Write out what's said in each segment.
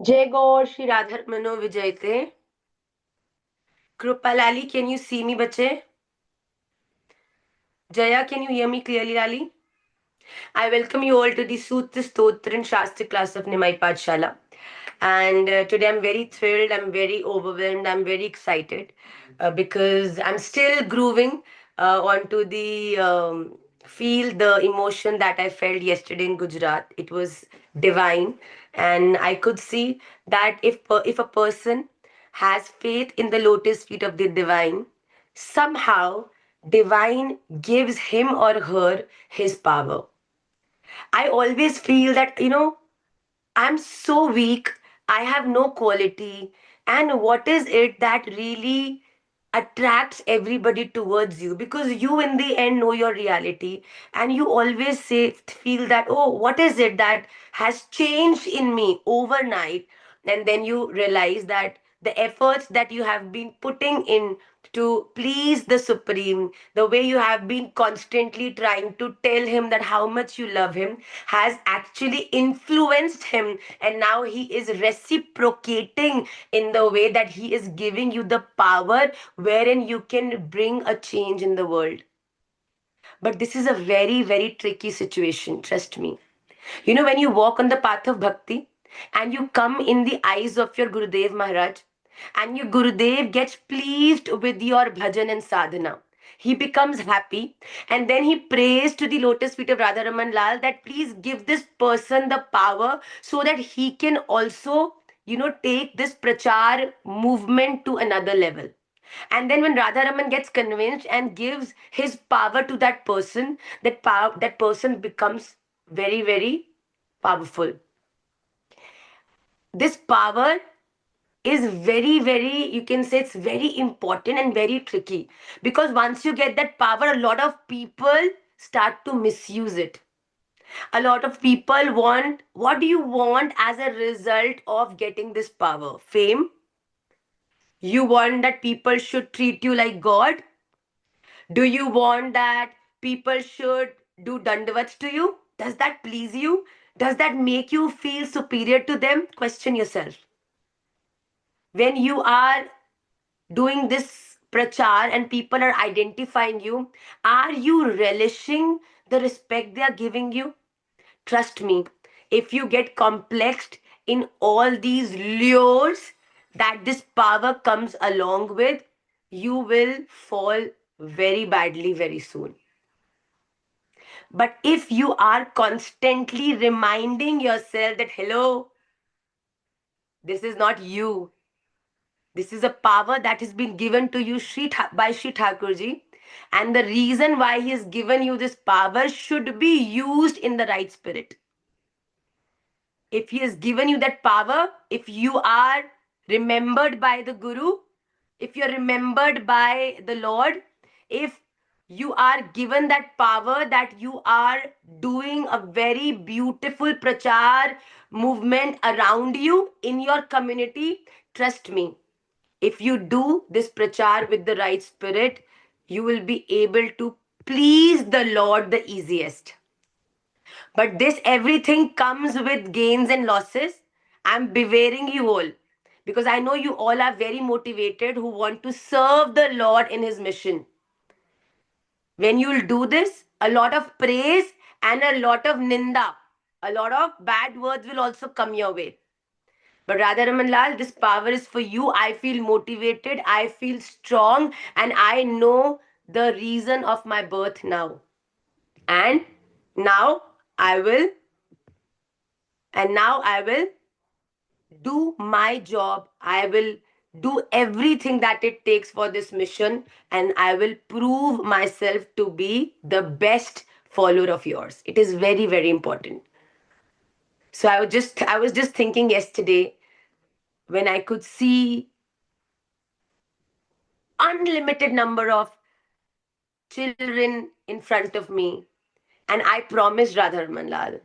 Jai Gaur Shri Radharmano Vijayate. Krupalali, can you see me, bache? Jaya, can you hear me clearly, Lali? I welcome you all to the Sutra Stotra and Shastra class of Nimai Pathshala. And today I'm very thrilled, I'm very overwhelmed, I'm very excited because I'm still grooving onto the feel the emotion that I felt yesterday in Gujarat. It was divine, and I could see that if a person has faith in the lotus feet of the divine, somehow divine gives him or her his power. I always feel that, I'm so weak, I have no quality. And what is it that really attracts everybody towards you? Because you, in the end, know your reality. And you always feel that, oh, what is it that has changed in me overnight? And then you realize that the efforts that you have been putting in to please the Supreme, the way you have been constantly trying to tell him that how much you love him, has actually influenced him. And now he is reciprocating in the way that he is giving you the power wherein you can bring a change in the world. But this is a very, very tricky situation, trust me. When you walk on the path of bhakti and you come in the eyes of your Gurudev Maharaj, and your Gurudev gets pleased with your bhajan and sadhana, he becomes happy, and then he prays to the lotus feet of Radharaman Lal that please give this person the power so that he can also, take this prachar movement to another level. And then when Radharaman gets convinced and gives his power to that person, that person becomes very, very powerful. This power is very, very, you can say it's very important and very tricky, because once you get that power, a lot of people start to misuse it. A lot of people want, what do you want as a result of getting this power? Fame? You want that people should treat you like God? Do you want that people should do dandavats to you? Does that please you? Does that make you feel superior to them? Question yourself. When you are doing this prachar and people are identifying you, are you relishing the respect they are giving you? Trust me, if you get complexed in all these lures that this power comes along with, you will fall very badly very soon. But if you are constantly reminding yourself that, hello, this is not you, this is a power that has been given to you by Sri Thakurji, and the reason why he has given you this power should be used in the right spirit. If he has given you that power, if you are remembered by the Guru, if you're remembered by the Lord, if you are given that power that you are doing a very beautiful prachar movement around you in your community, trust me, if you do this prachar with the right spirit, you will be able to please the Lord the easiest. But this everything comes with gains and losses. I'm bewailing you all because I know you all are very motivated who want to serve the Lord in His mission. When you'll do this, a lot of praise and a lot of ninda, a lot of bad words will also come your way. But Radharaman Lal, this power is for you. I feel motivated, I feel strong, and I know the reason of my birth now. And now I will, and now I will do my job. I will do everything that it takes for this mission, and I will prove myself to be the best follower of yours. It is very, very important. So I was just thinking yesterday when I could see unlimited number of children in front of me, and I promised Radharaman Lal,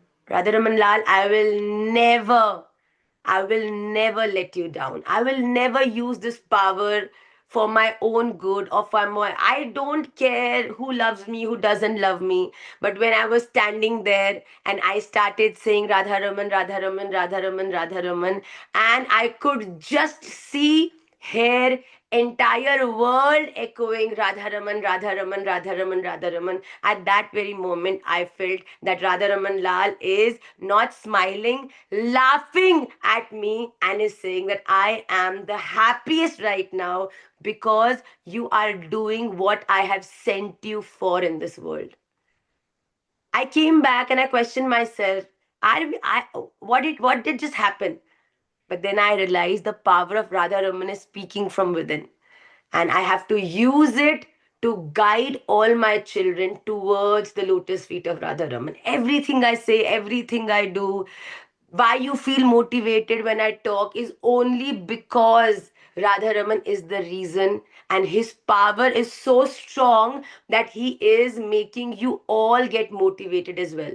I will never let you down. I will never use this power for my own good, or for my, I don't care who loves me, who doesn't love me. But when I was standing there and I started saying Radha Raman, Radha Raman, Radha Raman, Radha Raman, and I could just see here entire world echoing Radha Raman, Radha Raman, Radha Raman, Radha Raman. At that very moment, I felt that Radha Raman Lal is not smiling, laughing at me, and is saying that I am the happiest right now because you are doing what I have sent you for in this world. I came back and I questioned myself. I what did just happen? But then I realized the power of Radha Raman is speaking from within, and I have to use it to guide all my children towards the lotus feet of Radha Raman. Everything I say, everything I do, why you feel motivated when I talk is only because Radha Raman is the reason, and his power is so strong that he is making you all get motivated as well.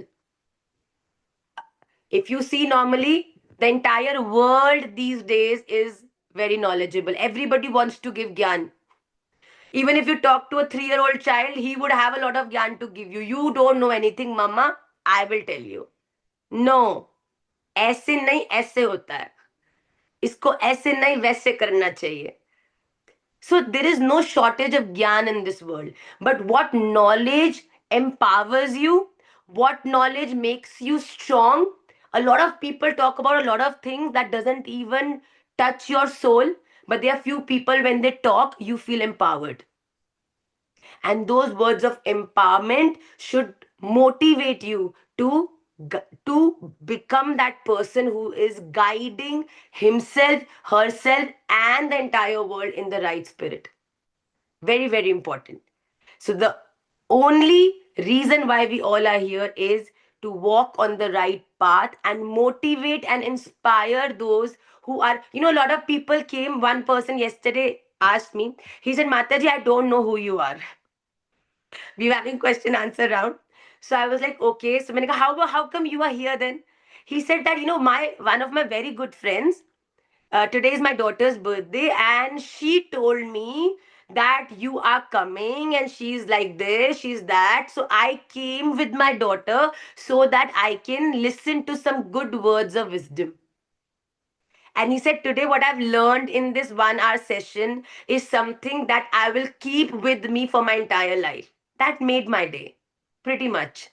If you see normally, the entire world these days is very knowledgeable. Everybody wants to give gyan. Even if you talk to a 3-year-old child, he would have a lot of gyan to give you. You don't know anything, mama. I will tell you. No, ऐसे नहीं ऐसे होता है. इसको ऐसे नहीं वैसे करना चाहिए. So there is no shortage of gyan in this world. But what knowledge empowers you, what knowledge makes you strong. A lot of people talk about a lot of things that doesn't even touch your soul. But there are few people, when they talk, you feel empowered. And those words of empowerment should motivate you to become that person who is guiding himself, herself, and the entire world in the right spirit. Very, very important. So the only reason why we all are here is to walk on the right path and motivate and inspire those who are, a lot of people came. One person yesterday asked me, he said, Mataji, I don't know who you are. We were having question answer round. So I was like, okay. So मैंने कहा, how come you are here then? He said that, my one of my very good friends, today is my daughter's birthday, and she told me that you are coming, and she's like this, she's that. So I came with my daughter so that I can listen to some good words of wisdom. And he said, today, what I've learned in this 1 hour session is something that I will keep with me for my entire life. That made my day, pretty much.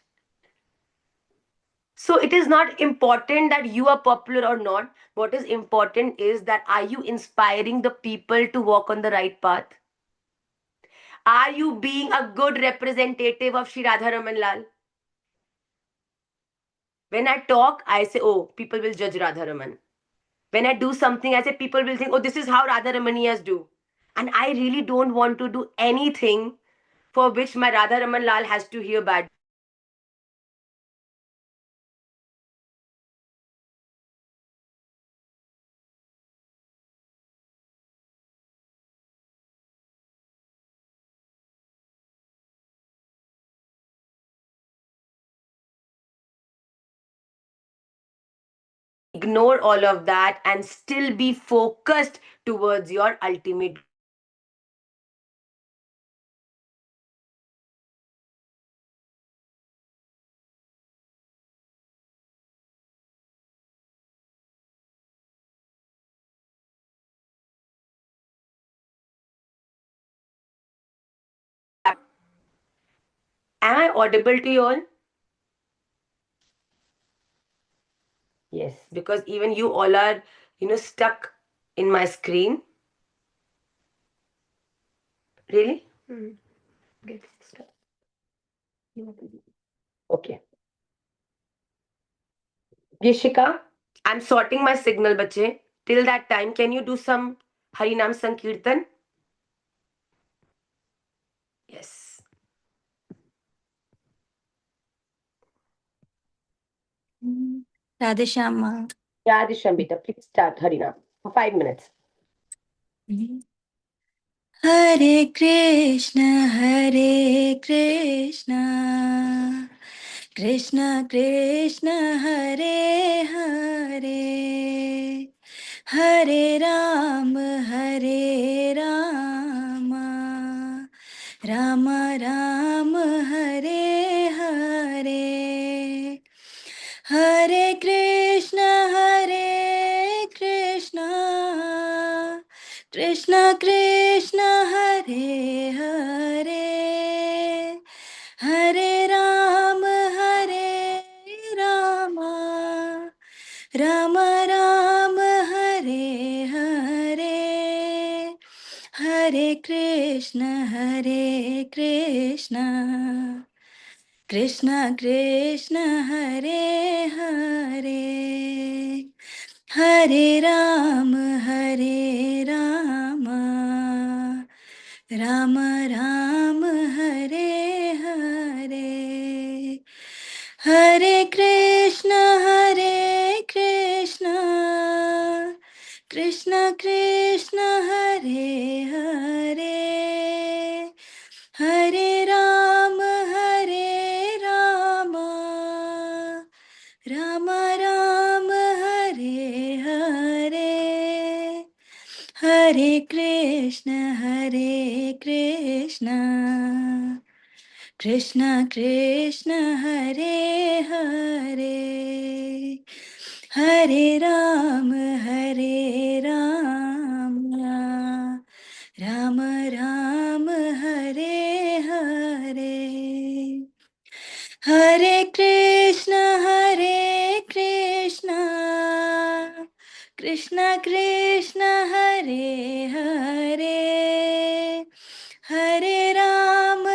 So it is not important that you are popular or not. What is important is that, are you inspiring the people to walk on the right path? Are you being a good representative of Shri Radha Raman Lal? When I talk, I say, oh, people will judge Radha Raman. When I do something, I say, people will think, oh, this is how Radha Ramaniyas do. And I really don't want to do anything for which my Radha Raman Lal has to hear bad. Ignore all of that and still be focused towards your ultimate. Am I audible to you all? Yes, because even you all are, stuck in my screen. Really? Get stuck. Okay. Yeshika, I'm sorting my signal, bache. Till that time, can you do some Harinam Sankirtan? Yes. Radhe Shyama. Radhe Shambita, please start Harinam for 5 minutes. Hare Krishna, Hare Krishna, Krishna Krishna, Hare Hare, Hare Ram, Hare Ram, Krishna Krishna Hare Hare, Hare Ram Ram Ram Hare Hare, Hare Krishna Krishna Krishna Hare Hare, Hare Ram Ram Ram Hare Hare, Hare Krishna Krishna Krishna Hare Hare, Hare Ram Ram Ram Hare Hare, Hare Krishna Krishna Krishna Hare Hare, Hare Ram Ram Ram Hare Hare, Hare Krishna Krishna Krishna Hare Hare, Hare Ram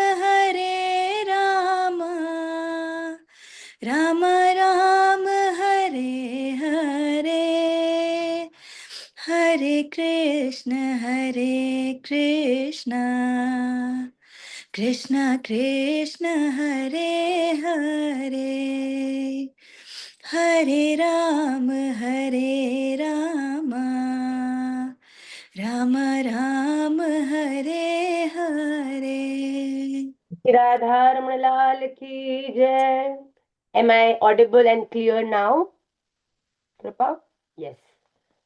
Ram Ram Hare Hare, Hare Krishna Krishna Krishna Hare Hare, Hare Ram Ram Ram Hare Hare. Radha Lal ki jai. Am I audible and clear now, Kripa? Yes.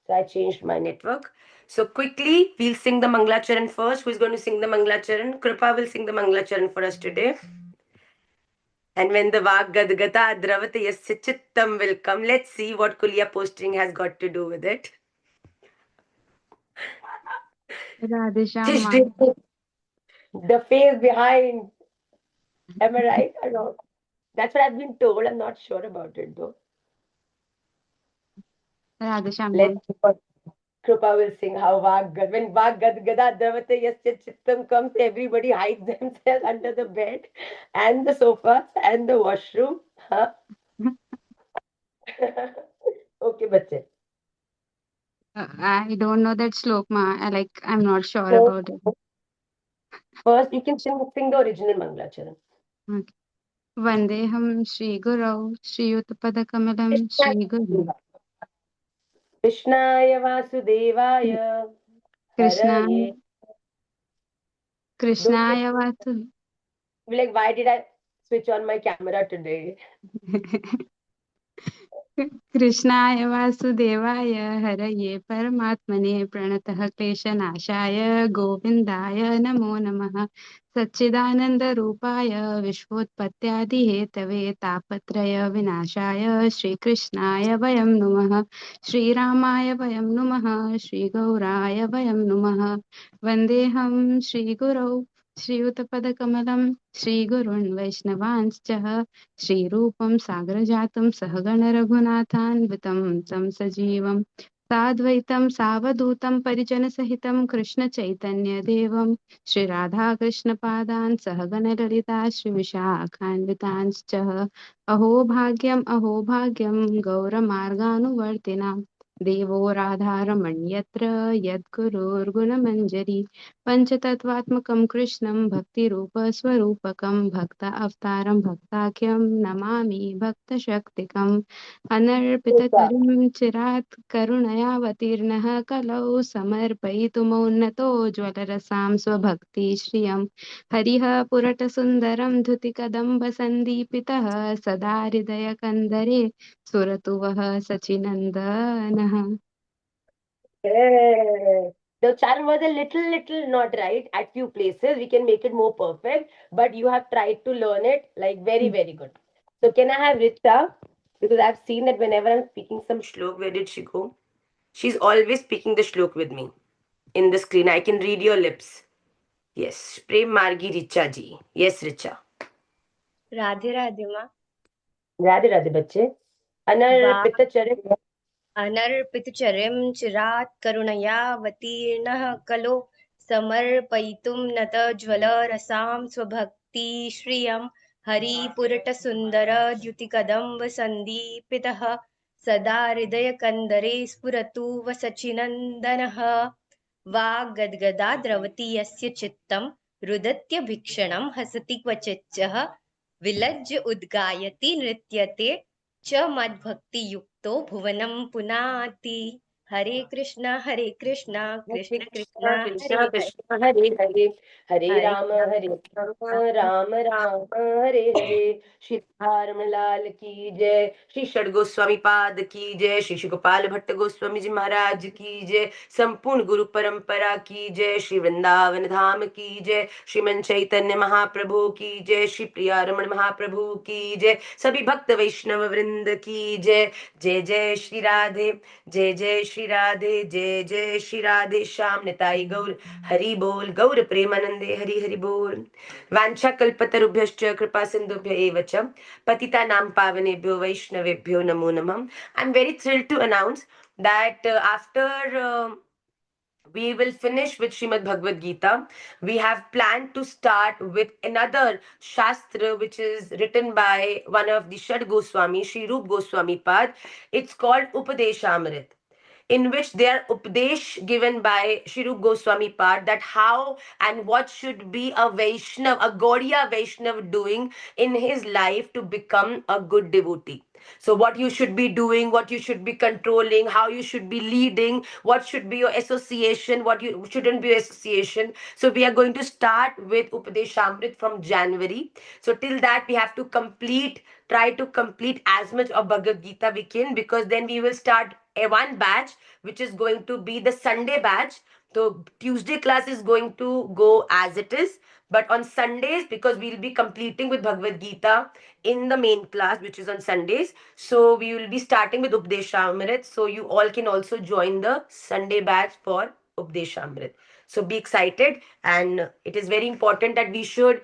So I changed my network. So quickly, we'll sing the Manglacharan first. Who is going to sing the Manglacharan? Kripa will sing the Manglacharan for us today. And when the Vag Gadgata Dravata Yasya Chittam will come, let's see what Kulia posting has got to do with it. Radhesham She's Ma. doing the face behind. Am I right or not? That's what I've been told. I'm not sure about it though. Radhesham Ma. Let's see what Krupa will sing how when Vag Gad Gada Dravate Yasya Chittam comes, everybody hides themselves under the bed and the sofa and the washroom. Huh? Okay, bache. I don't know that slok Ma. I'm not sure So about it. first you can sing the original Manglacharan. Okay. Vandeham Shri Guru Shri Utpadakamalam Shri Guru Krishnaya Vasudevaya Krishna Haraye. Don't get Krishnaya Vatu like, why did I switch on my camera today? कृष्णाय वासुदेवाय हरये परमात्मने प्रणतः क्लेशनाशाय गोविन्दाय नमो नमः सच्चिदानन्दरूपाय विश्वोत्पत्त्यादिहेतवे तापत्रय विनाशाय श्रीकृष्णाय वयं नुमः श्रीरामाय वयं नुमः श्रीगौराय वयं नुमः वन्देऽहं श्रीगुरौ श्रीयुतपदकमलं श्रीगुरुन् वैष्णवांश्च श्रीरूपं सागरजातं सहगण रघुनाथान्वितं तं सजीवं साद्वैतं सावधूतं परिजनसहितं कृष्णचैतन्यदेवं श्रीराधाकृष्णपादान् सहगण ललिता श्रीविशाखान्वितांश्च अहो भाग्यं गौरमार्गानुवर्तिनां देवो राधारमण्यत्र यद्गुरुर्गुणमञ्जरी पञ्चतत्त्वात्मकं कृष्णं भक्तिरूपस्वरूपकं भक्त अवतारं भक्ताख्यं नमामि भक्तशक्तिकम् अनर्पितकरुं चिरात् करुणयावतीर्णः कलौ समर्पयितुमौन्नतो ज्वलरसां स्वभक्तिश्रियं हरिः पुरटसुन्दरं धुतिकदम्बसन्दीपितः सदा हृदयकन्दरे सुरतुवः सचिनन्दनः. Yeah. The charm was a little not right at few places. We can make it more perfect, but you have tried to learn it like very good. So can I have Rita? Because I've seen that whenever I'm speaking some shlok, where did she go? She's always speaking the shlok with me. in the screen. I can read your lips. Yes, Prem Margi Richa ji. Yes, Richa. Radhe Radhe माँ। राधे राधे बच्चे। वा अनर्पित चरण अनर्पितचर्यं चिरात् करुणयावतीर्णः कलो समर्पयितुं नतज्वलरसां स्वभक्तिश्रियं हरिपुरटसुन्दरद्युतिकदम्बसन्दीपितः सदा हृदयकन्दरे स्फुरतु वसचिनन्दनः वाग्गद्गदा यस्य चित्तं रुदत्यभीक्षणं हसति क्वचिच्च विलज्ज उद्गायति नृत्यते च मद्भक्तियुक्तो भुवनं पुनाति। हरे कृष्णा कृष्ण कृष्णा कृष्ण हरे कृष्ण हरे, कृष्ण हरे हरे, हरे हरे राम राम हरे राम राम राम हरे हरे। श्री धर्म लाल की जय, श्री षड गोस्वामी पाद की जय, श्री श्री गोपाल भट्ट गोस्वामी जी महाराज की जय, संपूर्ण गुरु परंपरा की जय, श्री वृंदावन धाम की जय, श्रीमन चैतन्य महाप्रभु की जय, श्री प्रिया रमण महाप्रभु की जय, सभी भक्त वैष्णव वृंद की जय। जय जय श्री राधे, जय जय श्री राधे, जय जय श्री राधे श्याम निताई गौर हरि बोल, गौर प्रेमानंदे हरि हरि बोल। वांछा कल्पतरुभ्यश्च कृपा सिंधुभ्य एव च पतितानां पावनेभ्यो वैष्णवेभ्यो नमो नमः। I'm very thrilled to announce that after we will finish with Srimad Bhagavad Gita. We have planned to start with another Shastra which is written by one of the Shad Goswami, Sri Rup Goswami Pad. It's called Upadeshamrit, in which there are Upadesh given by Sri Rup Goswami Pad, that how and what should be a Vaishnav, a Gaudiya Vaishnav doing in his life to become a good devotee. So what you should be doing, what you should be controlling, how you should be leading, what should be your association, what you shouldn't be your association. So we are going to start with Upadeshamrit from January. So till that we have to try to complete as much of Bhagavad Gita we can, because then we will start a one batch which is going to be the Sunday batch. So Tuesday class is going to go as it is, but on Sundays, because we'll be completing with Bhagavad Gita in the main class, which is on Sundays, so we will be starting with Updeshamrit. So you all can also join the Sunday batch for Updeshamrit. So be excited, and it is very important that we should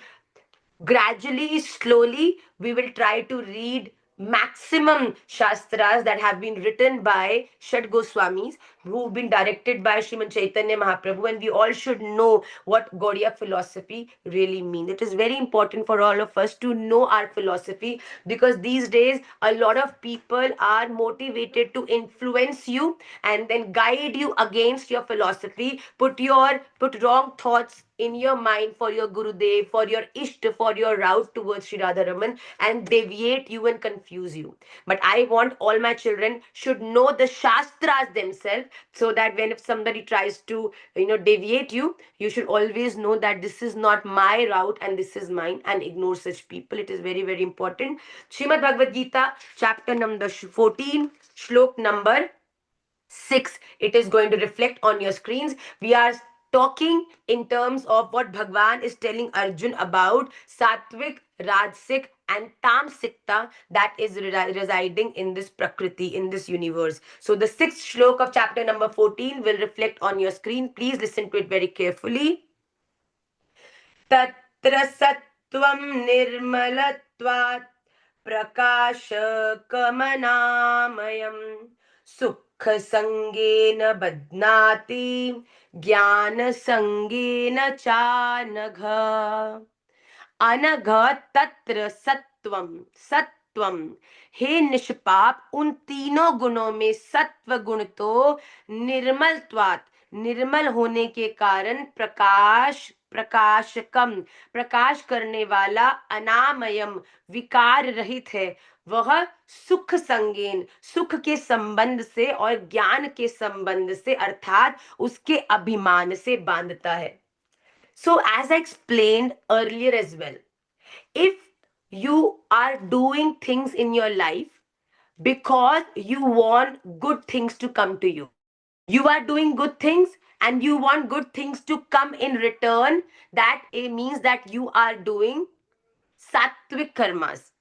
gradually, slowly, we will try to read maximum shastras that have been written by Shad Goswamis, who've been directed by Sriman Chaitanya Mahaprabhu, and we all should know what Gaudiya philosophy really means. It is very important for all of us to know our philosophy, because these days a lot of people are motivated to influence you and then guide you against your philosophy, put wrong thoughts in your mind for your Gurudev, for your Ishta, for your route towards Sri Radharaman, and deviate you and confuse you. But I want all my children should know the Shastras themselves, so that when if somebody tries to, deviate you, you should always know that this is not my route and this is mine, and ignore such people. It is very, very important. Srimad Bhagavad Gita, chapter number 14, shlok number 6, it is going to reflect on your screens. We are talking in terms of what Bhagwan is telling Arjun about Sattvic, Rajasic and Tamsikta that is residing in this Prakriti, in this universe. So the sixth shlok of chapter number 14 will reflect on your screen. Please listen to it very carefully. तत्र सत्त्वं निर्मलत्वात् प्रकाशकमनामयम् सुखसङ्गेन बध्नाति ज्ञानसङ्गेन चानघ अनघ तत्र सत्वम सत्वम। हे निष्पाप, उन तीनों गुणों में सत्व गुण तो निर्मलत्वात्, निर्मल होने के कारण, प्रकाश प्रकाशकम, प्रकाश करने वाला, अनामयम, विकार रहित है, वह सुख संगेन, सुख के संबंध से और ज्ञान के संबंध से, अर्थात उसके अभिमान से बांधता है. So, as I explained earlier as well, if you are doing things in your life because you want good things to come to you, you are doing good things and you want good things to come in return, that it means that you are doing sattvic karmas,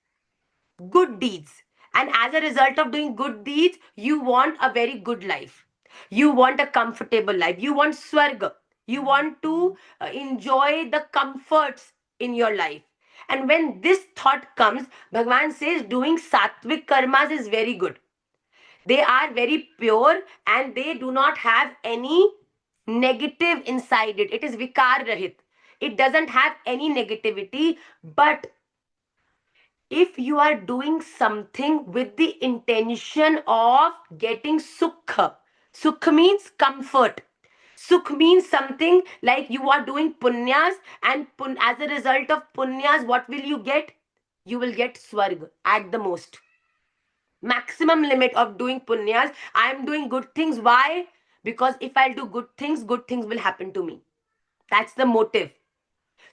good deeds. And as a result of doing good deeds, you want a very good life. You want a comfortable life. You want swarga. You want to enjoy the comforts in your life. And when this thought comes, Bhagavan says doing sattvic karmas is very good. They are very pure and they do not have any negative inside it. It is vikar rahit. It doesn't have any negativity. But if you are doing something with the intention of getting sukha, sukha means comfort. Sukh means something like you are doing punyas, and as a result of punyas, what will you get? You will get swarg at the most. Maximum limit of doing punyas. I am doing good things. Why? Because if I'll do good things will happen to me. That's the motive.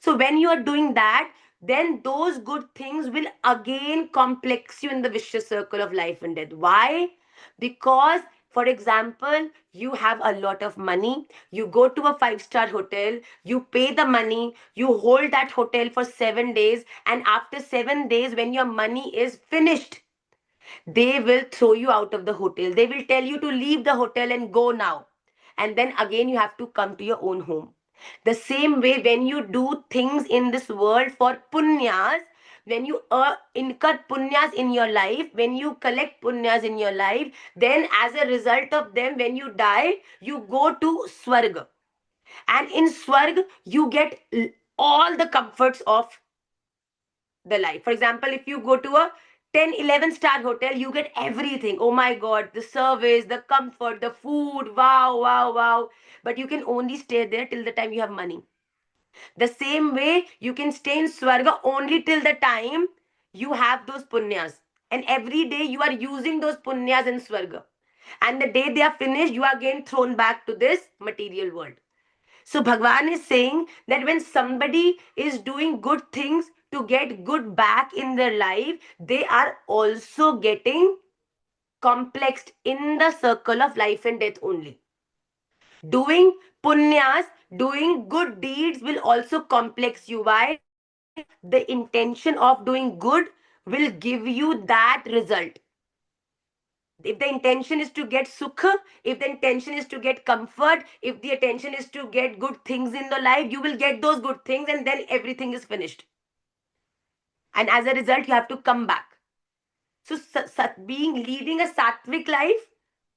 So when you are doing that, then those good things will again complex you in the vicious circle of life and death. Why? Because, for example, you have a lot of money, you go to a five-star hotel, you pay the money, you hold that hotel for 7 days, and after 7 days, when your money is finished, they will throw you out of the hotel. They will tell you to leave the hotel and go now. And then again, you have to come to your own home. The same way, when you do things in this world for punyas, when you incur punyas in your life, when you collect punyas in your life, then as a result of them, when you die, you go to Swarga. And in Swarg, you get all the comforts of the life. For example, if you go to a 10, 11-star hotel, you get everything. Oh my God, the service, the comfort, the food, wow, wow, wow. But you can only stay there till the time you have money. The same way, you can stay in Swarga only till the time you have those punyas. And every day you are using those punyas in Swarga. And the day they are finished, you are again thrown back to this material world. So Bhagwan is saying that when somebody is doing good things to get good back in their life, they are also getting complexed in the circle of life and death only. Doing punyas, doing good deeds will also complex you. Why? The intention of doing good will give you that result. If the intention is to get sukha, if the intention is to get comfort, if the intention is to get good things in the life, you will get those good things and then everything is finished. And as a result, you have to come back. So leading a sattvic life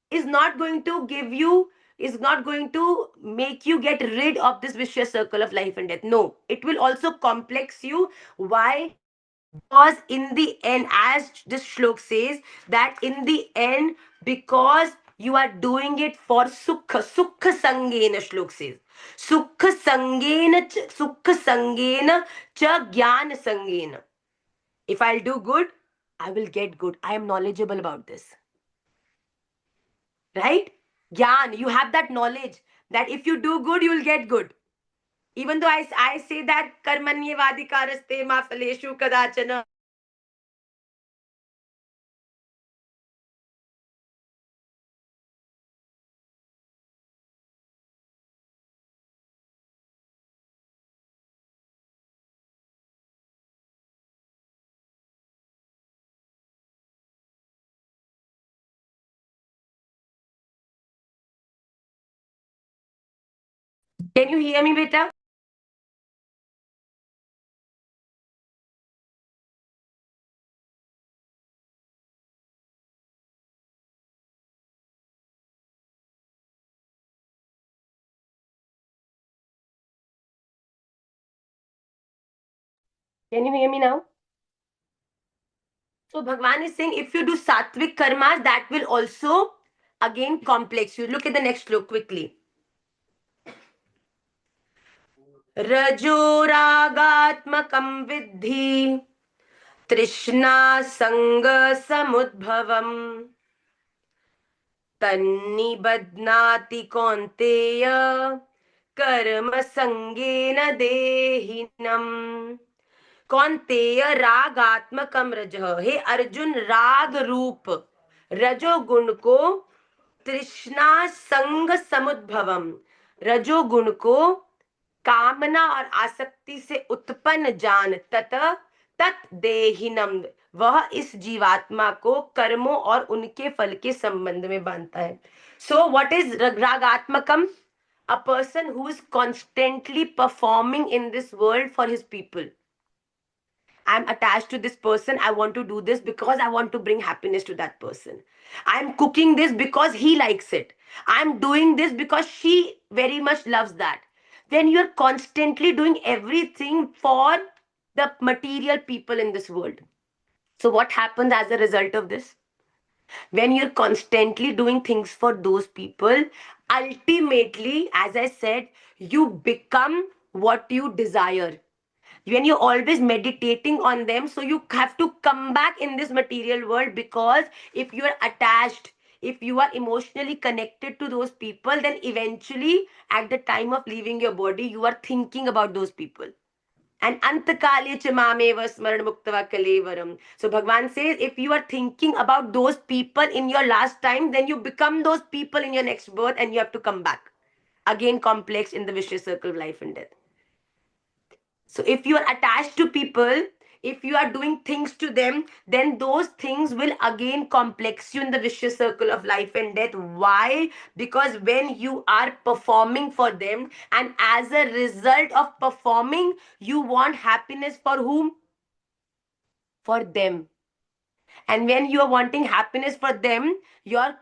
is not going to give you, is not going to make you get rid of this vicious circle of life and death. No, it will also complex you. Why? Because in the end, as this shlok says, that in the end, because you are doing it for sukha, sukha sangena, shlok says. Sukha sangena cha jnana sangena. If I'll do good, I will get good. I am knowledgeable about this. Right? Gyan, you have that knowledge that if you do good, you will get good. Even though I say that karmanyevadikaraste ma phaleshu kadachana. Can you hear me, beta? Can you hear me now? So Bhagwan is saying if you do sattvic karmas, that will also again complex you. Look at the next look quickly. रजोरागात्मकं विद्धि तृष्णा संग समुद्भवम् तन्निबध्नाति कौन्तेय कर्म संगेन देहिनम्. कौन्तेय रागात्मकम रजः. हे अर्जुन, राग रूप रजोगुण को तृष्णा संग समुद्भवम, रजोगुण को कामना और आसक्ति से उत्पन्न जान, तत तत् देहिनम, वह इस जीवात्मा को कर्मों और उनके फल के संबंध में बांधता है. So what is Ragatmakam? A person who is constantly performing in this world for his people. I'm attached to this person. I want to do this because I want to bring happiness to that person. I'm cooking this because he likes it. I'm doing this because she very much loves that. Then you're constantly doing everything for the material people in this world. So, what happens as a result of this? When you're constantly doing things for those people, ultimately, as I said, you become what you desire. When you're always meditating on them, so you have to come back in this material world, because if you are attached, if you are emotionally connected to those people, then eventually at the time of leaving your body, you are thinking about those people. And antakale chamameva smaran muktava kalevaram. So Bhagwan says, if you are thinking about those people in your last time, then you become those people in your next birth, and you have to come back. Again, complex in the vicious circle of life and death. So if you are attached to people, if you are doing things to them, then those things will again complex you in the vicious circle of life and death. Why? Because when you are performing for them, and as a result of performing, you want happiness for whom? For them. And when you are wanting happiness for them, your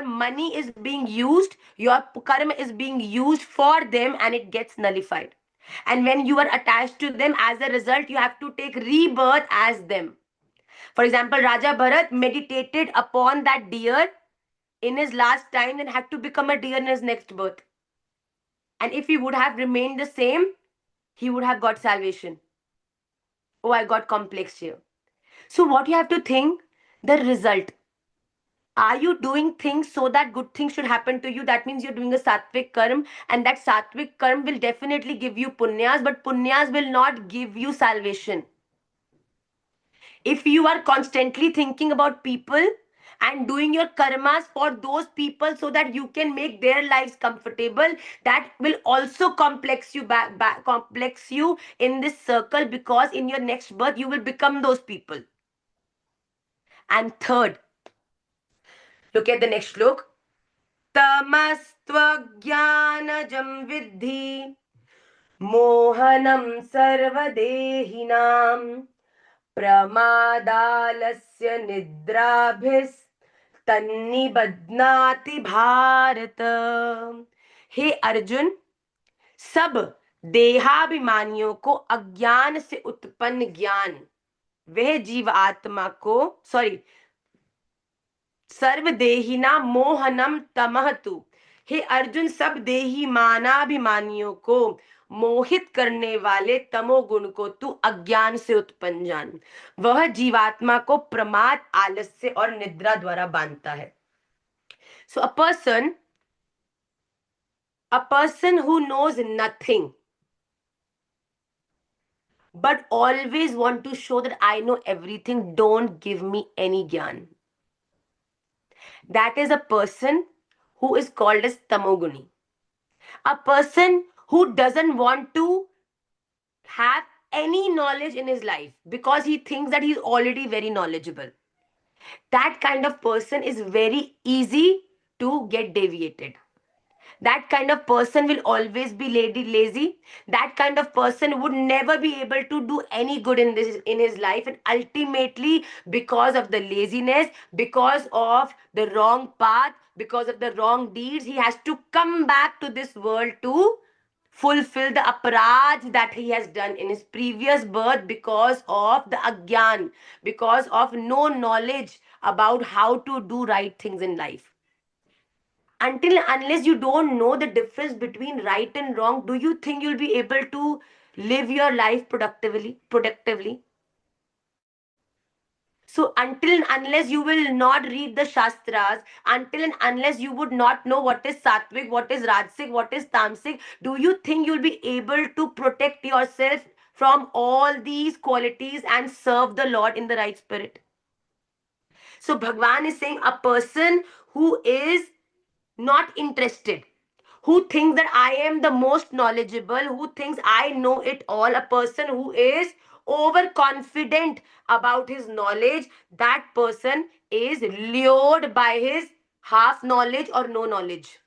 money is being used, your karma is being used for them, and it gets nullified. And when you are attached to them, as a result, you have to take rebirth as them. For example, Raja Bharat meditated upon that deer in his last time and had to become a deer in his next birth. And if he would have remained the same, he would have got salvation. Oh, I got complex here. So what you have to think, the result. Are you doing things so that good things should happen to you? That means you're doing a sattvic karma, and that sattvic karma will definitely give you punyas, but punyas will not give you salvation. If you are constantly thinking about people and doing your karmas for those people so that you can make their lives comfortable, that will also complex you complex you in this circle, because in your next birth you will become those people. And third, look at the next shlok. तमस्त्वज्ञानजं विद्धि मोहनं सर्वदेहिनां प्रमादालस्य निद्राभिस्तन्निबध्नाति भारत. हे अर्जुन, सब देहाभिमानियों को अज्ञान से उत्पन्न ज्ञान वह जीव आत्मा को सर्वदेहिना मोहनम तमहतु. हे अर्जुन, सब देही मानाभिमानियों को मोहित करने वाले तमोगुण को तू अज्ञान से उत्पन्न जान. वह जीवात्मा को प्रमाद, आलस्य और निद्रा द्वारा बांधता है. So a person who knows nothing but always want to show that I know everything, don't give me any gyan. That is a person who is called as tamoguni. A person who doesn't want to have any knowledge in his life because he thinks that he's already very knowledgeable. That kind of person is very easy to get deviated. That kind of person will always be lazy. That kind of person would never be able to do any good in his life, and ultimately, because of the laziness, because of the wrong path, because of the wrong deeds, he has to come back to this world to fulfill the aparaj that he has done in his previous birth, because of the agyan, because of no knowledge about how to do right things in life. Until unless you don't know the difference between right and wrong, do you think you'll be able to live your life productively? So until unless you will not read the shastras, until and unless you would not know what is sattvic, what is rajasic, what is tamasic, do you think you'll be able to protect yourself from all these qualities and serve the Lord in the right spirit? So Bhagwan is saying, a person who is not interested, who thinks that I am the most knowledgeable, who thinks I know it all, a person who is overconfident about his knowledge, that person is lured by his half knowledge or no knowledge.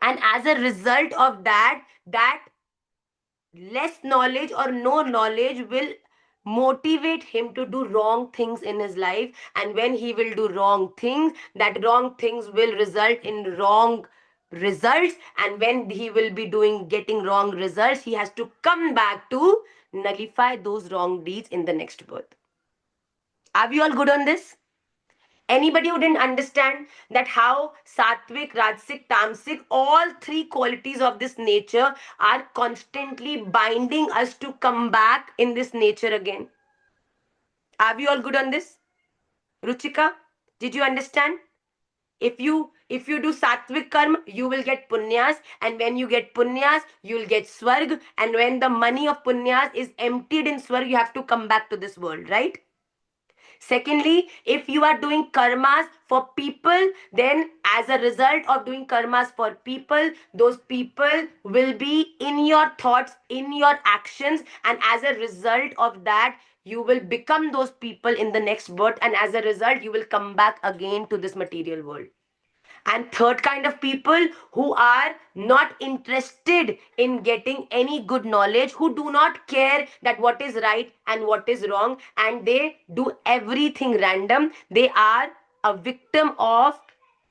And as a result of that, that less knowledge or no knowledge will motivate him to do wrong things in his life. And when he will do wrong things, that wrong things will result in wrong results. And when he will be getting wrong results, he has to come back to nullify those wrong deeds in the next birth. Are we all good on this? Anybody who didn't understand that how sattvic, rajasic, tamasic, all three qualities of this nature are constantly binding us to come back in this nature again? Are we all good on this? Ruchika, did you understand? If you do sattvic karma, you will get punyas, and when you get punyas, you will get swarg, and when the money of punyas is emptied in swarg, you have to come back to this world, right? Secondly, if you are doing karmas for people, then as a result of doing karmas for people, those people will be in your thoughts, in your actions, and as a result of that, you will become those people in the next birth, and as a result, you will come back again to this material world. And third kind of people who are not interested in getting any good knowledge, who do not care that what is right and what is wrong, and they do everything random. They are a victim of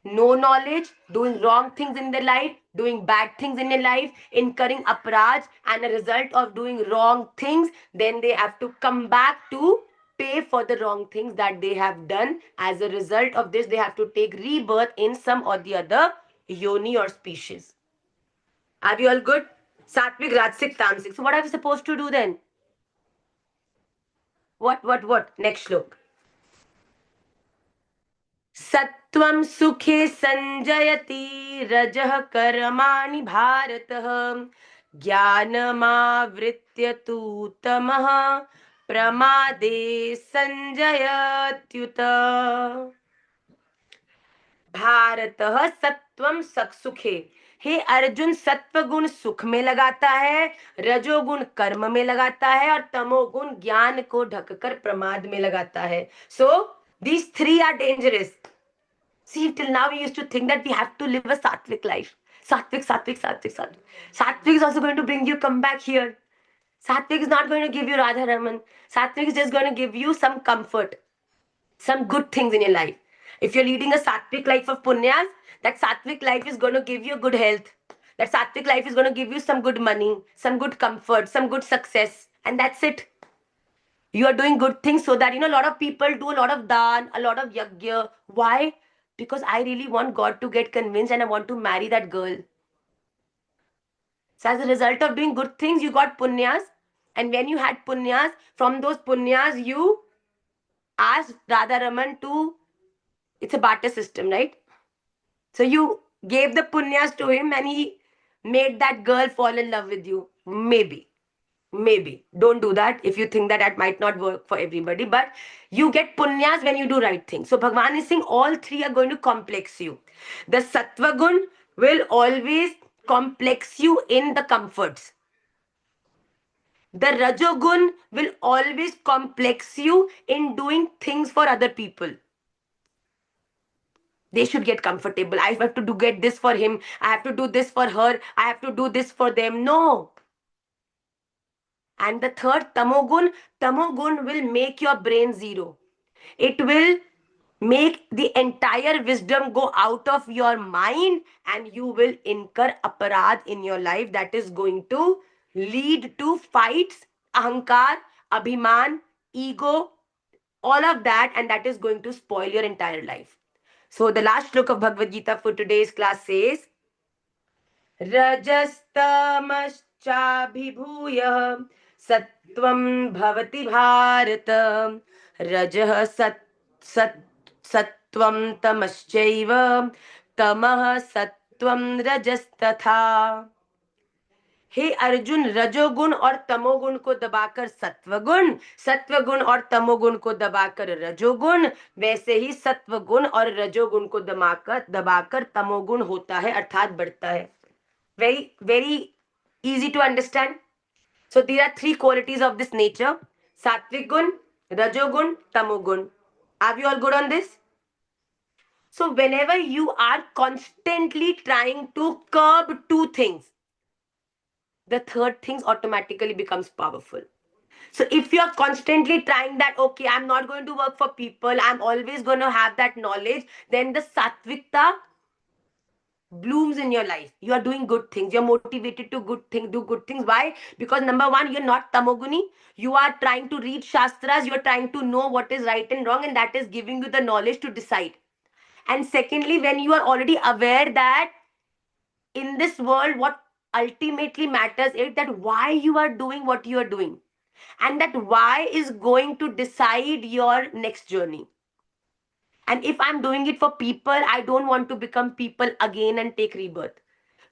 no knowledge, doing wrong things in their life, doing bad things in their life, incurring aparaj, and a result of doing wrong things, then they have to come back to pay for the wrong things that they have done. As a result of this, they have to take rebirth in some or the other yoni or species. Are we all good? Sattvic, Rajasic, Tamasic. So what are we supposed to do then? What? Next shlok. सत्वं सुखे संजयति रजः कर्माणि भारतः ज्ञानमावृत्य तु तमः प्रमादे संजयत्युत भारतः सत्वं सुखे। हे अर्जुन, सत्व गुण सुख में लगाता है, रजोगुण कर्म में लगाता है, और तमोगुण ज्ञान को ढककर प्रमाद में लगाता है. So these three are dangerous. See, till now we used to think that we have to live a sattvic life. Sattvic. Sattvic is also going to bring you come back here. Sattvic is not going to give you Radha Raman. Sattvic is just going to give you some comfort, some good things in your life. If you're leading a sattvic life of punyas, that sattvic life is going to give you good health. That sattvic life is going to give you some good money, some good comfort, some good success. And that's it. You are doing good things so that, a lot of people do a lot of dan, a lot of yajna. Why? Because I really want God to get convinced and I want to marry that girl. So as a result of doing good things, you got punyas. And when you had punyas, from those punyas, you asked Radha Raman to, it's a barter system, right? So you gave the punyas to him and he made that girl fall in love with you. Maybe. Don't do that if you think that that might not work for everybody. But you get punyas when you do right things. So Bhagavan is saying all three are going to complex you. The sattva gun will always complex you in the comforts. The rajogun will always complex you in doing things for other people. They should get comfortable. I have to get this for him. I have to do this for her. I have to do this for them. No. And the third, tamogun will make your brain zero. It will make the entire wisdom go out of your mind and you will incur aparad in your life that is going to lead to fights, ahankar, abhiman, ego, all of that, and that is going to spoil your entire life. So the last shlok of Bhagavad Gita for today's class says, Rajastamascha Sattvam bhavati bharata Rajah sattvam tamaschaiva Tamah sattvam rajastatha. हे अर्जुन, रजोगुण और तमोगुण को दबाकर सत्वगुण और तमोगुण को दबाकर रजोगुण, वैसे ही सत्वगुण और रजोगुण को दबाकर तमोगुण होता है, अर्थात बढ़ता है. Very easy to understand. So there are three qualities of this nature. Sattvic gun, Rajogun, Tamogun. Are we all good on this? So whenever you are constantly trying to curb two things, the third thing automatically becomes powerful. So if you're constantly trying that, okay, I'm not going to work for people, I'm always going to have that knowledge, then the sattvikta blooms in your life. You are doing good things. You're motivated to good things, do good things. Why? Because number one, you're not tamoguni. You are trying to read shastras. You're trying to know what is right and wrong, and that is giving you the knowledge to decide. And secondly, when you are already aware that in this world, what ultimately matters is that why you are doing what you are doing, and that why is going to decide your next journey. And if I'm doing it for people, I don't want to become people again and take rebirth.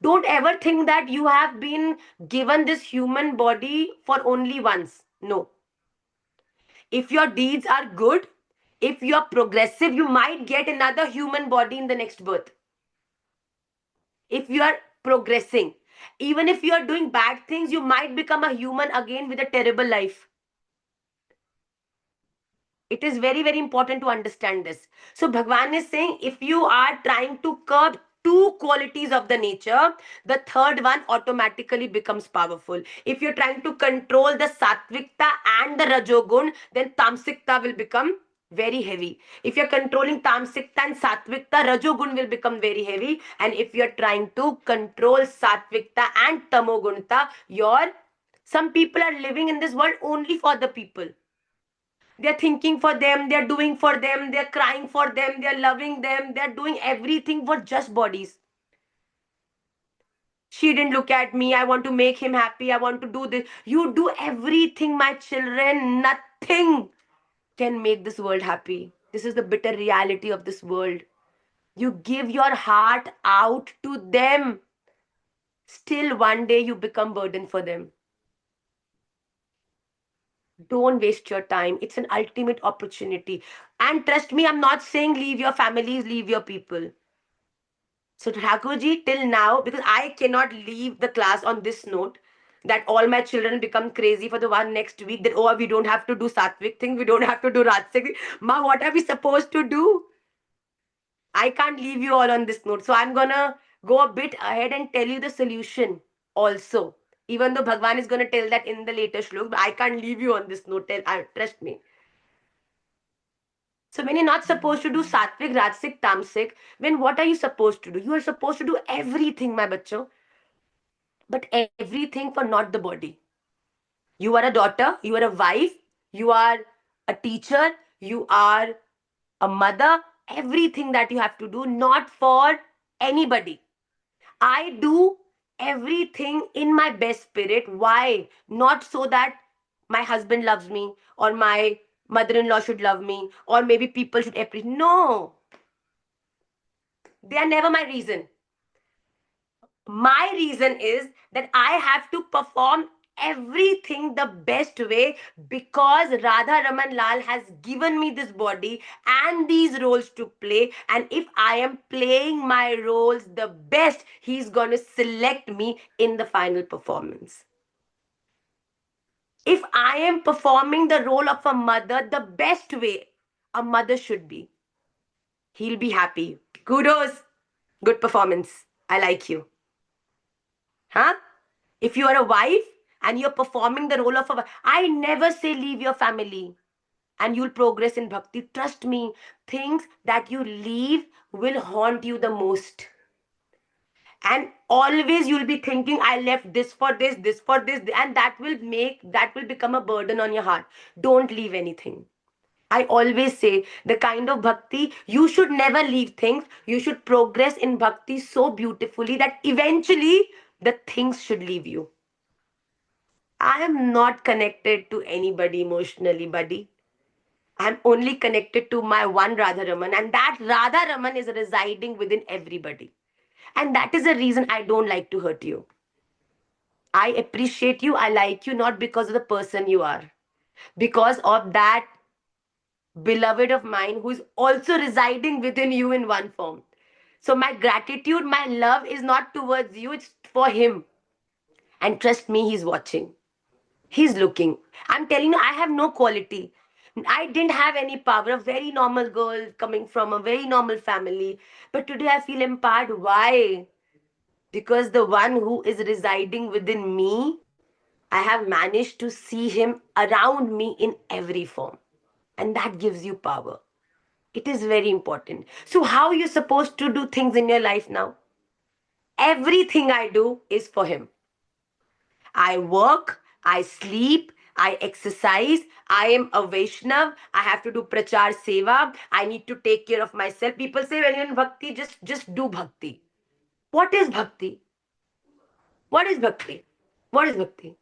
Don't ever think that you have been given this human body for only once. No. If your deeds are good, if you're progressive, you might get another human body in the next birth. If you are progressing, even if you are doing bad things, you might become a human again with a terrible life. It is very, very important to understand this. So Bhagwan is saying, if you are trying to curb two qualities of the nature, the third one automatically becomes powerful. If you're trying to control the sattvikta and the rajogun, then tamsikta will become very heavy. If you're controlling tamsikta and sattvikta, rajogun will become very heavy. And if you're trying to control sattvikta and tamogunta, some people are living in this world only for the people. They're thinking for them, they're doing for them, they're crying for them, they're loving them, they're doing everything for just bodies. She didn't look at me, I want to make him happy, I want to do this. You do everything, my children. Nothing can make this world happy. This is the bitter reality of this world. You give your heart out to them, still one day you become burden for them. Don't waste your time. It's an ultimate opportunity. And trust me, I'm not saying leave your families, leave your people. So Thakurji, till now, because I cannot leave the class on this note, that all my children become crazy for the one next week, that, oh, we don't have to do sattvic things, we don't have to do rajasic. Ma, what are we supposed to do? I can't leave you all on this note. So I'm gonna go a bit ahead and tell you the solution also. Even though Bhagwan is gonna tell that in the later shlok, but I can't leave you on this note. Trust me. So when you're not supposed to do sattvic, rajasic, tamasic, then what are you supposed to do? You are supposed to do everything, my bacho. But everything for not the body. You are a daughter, you are a wife, you are a teacher, you are a mother, everything that you have to do, not for anybody. I do everything in my best spirit. Why? Not so that my husband loves me or my mother-in-law should love me or maybe people should appreciate. No, they are never my reason. My reason is that I have to perform everything the best way because Radha Raman Lal has given me this body and these roles to play. And if I am playing my roles the best, he's going to select me in the final performance. If I am performing the role of a mother the best way a mother should be, he'll be happy. Kudos. Good performance. I like you. Huh? If you are a wife and you're performing the role of a wife, I never say leave your family and you'll progress in bhakti. Trust me, things that you leave will haunt you the most. And always you'll be thinking, I left this for this for this, and that will become a burden on your heart. Don't leave anything. I always say the kind of bhakti, you should never leave things. You should progress in bhakti so beautifully that eventually the things should leave you. I am not connected to anybody emotionally, buddy. I'm only connected to my one Radharaman, and that Radharaman is residing within everybody. And that is the reason I don't like to hurt you. I appreciate you, I like you, not because of the person you are, because of that beloved of mine who is also residing within you in one form. So my gratitude, my love is not towards you, it's for him. And trust me, he's watching. He's looking. I'm telling you, I have no quality. I didn't have any power. A very normal girl coming from a very normal family. But today I feel empowered. Why? Because the one who is residing within me, I have managed to see him around me in every form. And that gives you power. It is very important. So, how are you supposed to do things in your life now? Everything I do is for him. I work, I sleep, I exercise, I am a Vaishnav, I have to do prachar seva, I need to take care of myself. People say when you're in bhakti, just do bhakti. What is bhakti? What is bhakti? What is bhakti?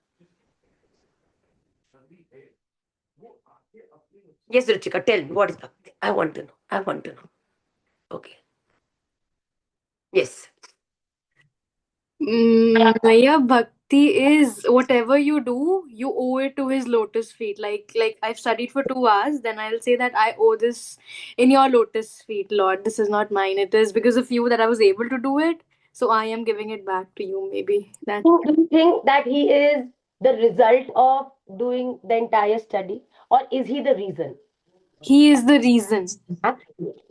Yes, Ruchika, tell me what is bhakti. I want to know. I want to know. Okay. Yes. Yeah, bhakti is whatever you do, you owe it to his lotus feet. Like I've studied for 2 hours, then I'll say that I owe this in your lotus feet, Lord. This is not mine. It is because of you that I was able to do it. So I am giving it back to you. Maybe that So do you think that he is the result of doing the entire study, or is he the reason? he is the reason. Absolutely.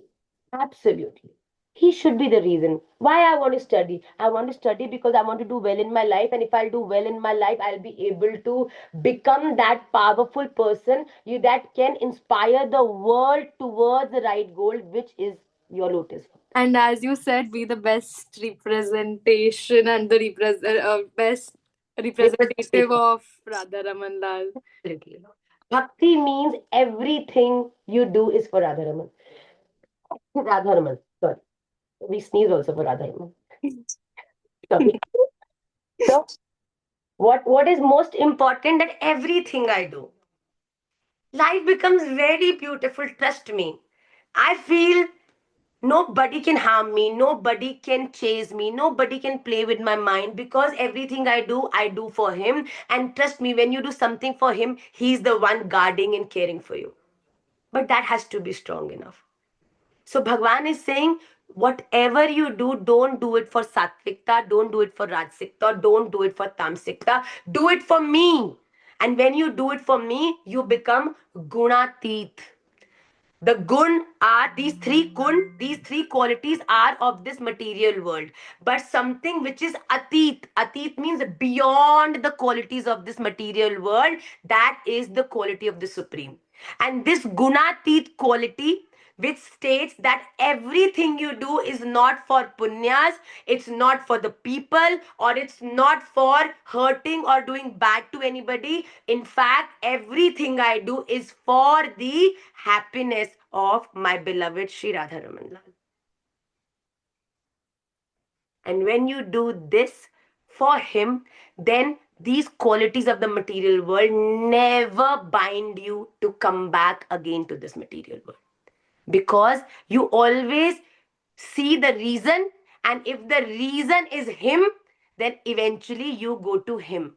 Absolutely. He should be the reason. Why I want to study? I want to study because I want to do well in my life. And if I'll do well in my life, I'll be able to become that powerful person you that can inspire the world towards the right goal, which is your lotus. And as you said, be the best representation and the best representative of Radha Raman Lal. Absolutely. Bhakti means everything you do is for Radharaman. Radharaman. Sorry. We sneeze also for Radharaman. Sorry. So what is most important that everything I do, life becomes very beautiful. Trust me. I feel nobody can harm me, nobody can chase me, nobody can play with my mind because everything I do for him. And trust me, when you do something for him, he's the one guarding and caring for you. But that has to be strong enough. So Bhagwan is saying, whatever you do, don't do it for sattvikta, don't do it for rajsikta, don't do it for tamsikta, do it for me. And when you do it for me, you become gunatit. The gun are these three qualities are of this material world. But something which is atit means beyond the qualities of this material world, that is the quality of the Supreme. And this gunatit quality, which states that everything you do is not for punyas, it's not for the people, or it's not for hurting or doing bad to anybody. In fact, everything I do is for the happiness of my beloved Sri Radharaman Lal. And when you do this for him, then these qualities of the material world never bind you to come back again to this material world, because you always see the reason, and if the reason is him, then eventually you go to him.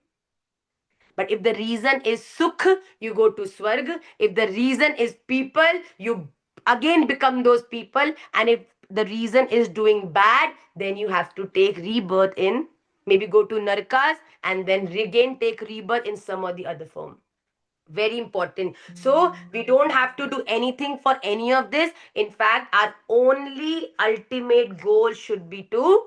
But if the reason is sukh, you go to swarg. If the reason is people, you again become those people. And if the reason is doing bad, then you have to take rebirth in, maybe go to narkas, and then again take rebirth in some or the other form. Very important. So we don't have to do anything for any of this. In fact, our only ultimate goal should be to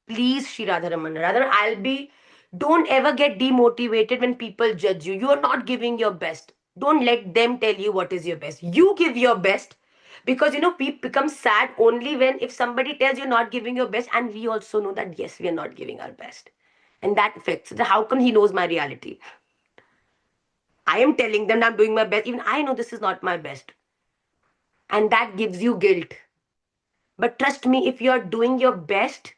please Shri Radharaman. Rather, I'll be. Don't ever get demotivated when people judge you. You are not giving your best. Don't let them tell you what is your best. You give your best, because we become sad only when if somebody tells you're not giving your best, and we also know that yes, we are not giving our best, and that affects. How come he knows my reality? I am telling them I'm doing my best. Even I know this is not my best. And that gives you guilt. But trust me, if you're doing your best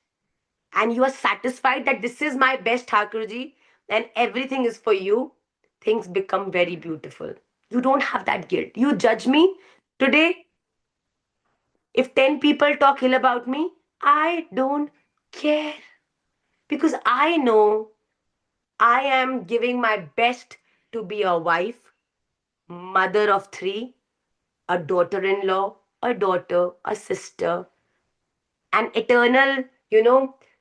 and you are satisfied that this is my best, Thakurji, and everything is for you, things become very beautiful. You don't have that guilt. You judge me today. If 10 people talk ill about me, I don't care. Because I know I am giving my best to be a wife, mother of 3, a daughter in law, a daughter, a sister, an eternal,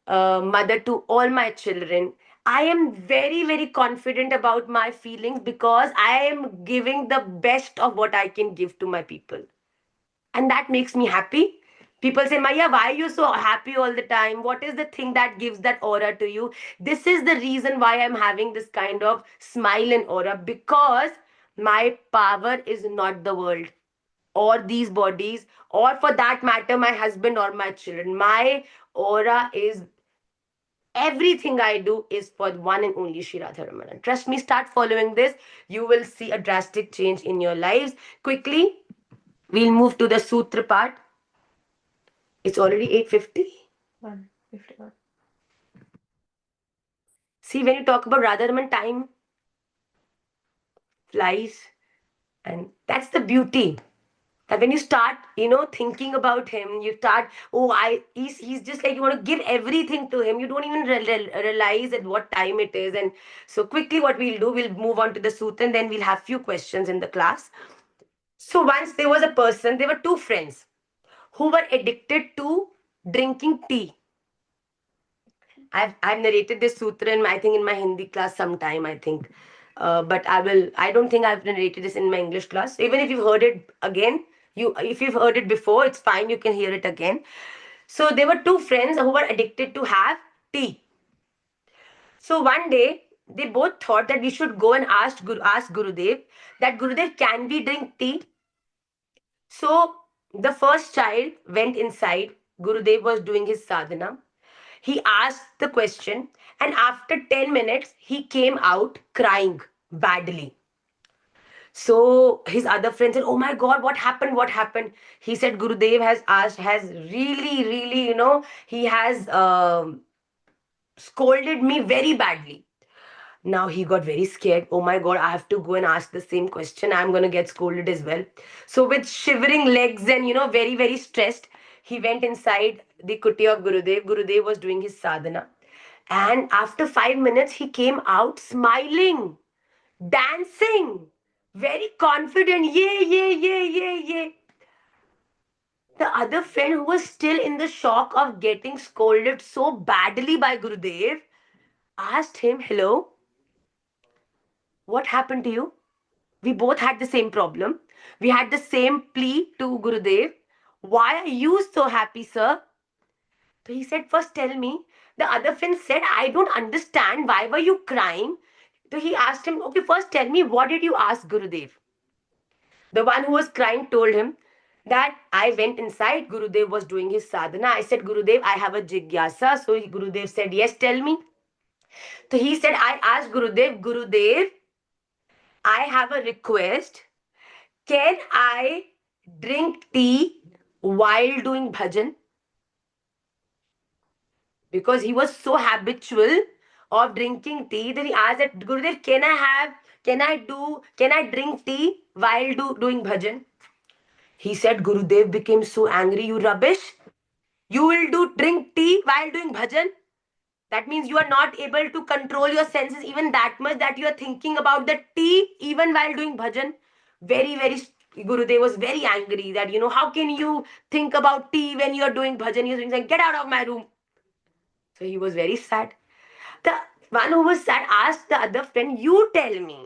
mother to all my children. I am very, very confident about my feelings because I am giving the best of what I can give to my people. And that makes me happy. People say, Maya, why are you so happy all the time? What is the thing that gives that aura to you? This is the reason why I'm having this kind of smile and aura, because my power is not the world or these bodies, or for that matter, my husband or my children. My aura is, everything I do is for one and only Shri Radharamanan. Trust me, start following this. You will see a drastic change in your lives. Quickly, we'll move to the sutra part. It's already 8:50. 1:51. See, when you talk about Radharaman, time flies. And that's the beauty. That when you start, thinking about him, you start, he's just like, you want to give everything to him. You don't even realize at what time it is. And so quickly what we'll do, we'll move on to the sutra and then we'll have few questions in the class. So once there was a person, there were two friends who were addicted to drinking tea. I've narrated this sutra in I think in my Hindi class sometime, I think. But I don't think I've narrated this in my English class. Even if you've heard it again, if you've heard it before, it's fine, you can hear it again. So there were two friends who were addicted to have tea. So one day they both thought that we should go and ask Gurudev that, Gurudev, can we drink tea? So the first child went inside. Gurudev was doing his sadhana. He asked the question, and after 10 minutes, he came out crying badly. So his other friend said, "Oh my God, what happened? What happened?" He said, "Gurudev has really, really, he has scolded me very badly." Now he got very scared. Oh my God, I have to go and ask the same question. I'm going to get scolded as well. So with shivering legs and, very, very stressed, he went inside the kuti of Gurudev. Gurudev was doing his sadhana. And after 5 minutes, he came out smiling, dancing, very confident. Yay, yay, yay, yay, yay. The other friend, who was still in the shock of getting scolded so badly by Gurudev, asked him, "Hello, what happened to you? We both had the same problem. We had the same plea to Gurudev. Why are you so happy, sir?" So he said, "First tell me." The other friend said, "I don't understand. Why were you crying?" So he asked him, "Okay, first tell me, what did you ask Gurudev?" The one who was crying told him that, "I went inside. Gurudev was doing his sadhana. I said, Gurudev, I have a jigyasa." So Gurudev said, "Yes, tell me." So he said, "I asked Gurudev, Gurudev, I have a request. Can I drink tea while doing bhajan?" Because he was so habitual of drinking tea that he asked that, "Gurudev, can I drink tea while doing bhajan?" He said, Gurudev became so angry. "You rubbish. You will drink tea while doing bhajan? That means you are not able to control your senses even that much that you are thinking about the tea even while doing bhajan." Very, very, Gurudev was very angry that, how can you think about tea when you are doing bhajan? He's saying, "Get out of my room." So he was very sad. The one who was sad asked the other friend, "You tell me,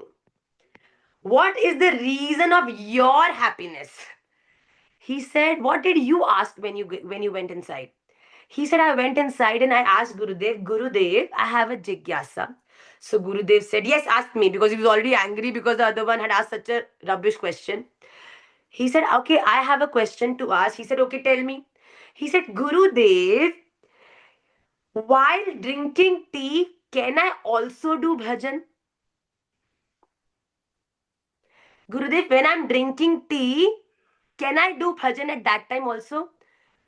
what is the reason of your happiness?" He said, "What did you ask when you went inside?" He said, "I went inside and I asked Gurudev, Gurudev, I have a jigyasa." So Gurudev said, "Yes, ask me," because he was already angry because the other one had asked such a rubbish question. He said, "Okay, I have a question to ask." He said, "Okay, tell me." He said, "Gurudev, while drinking tea, can I also do bhajan?" "Gurudev, when I'm drinking tea, can I do bhajan at that time also?"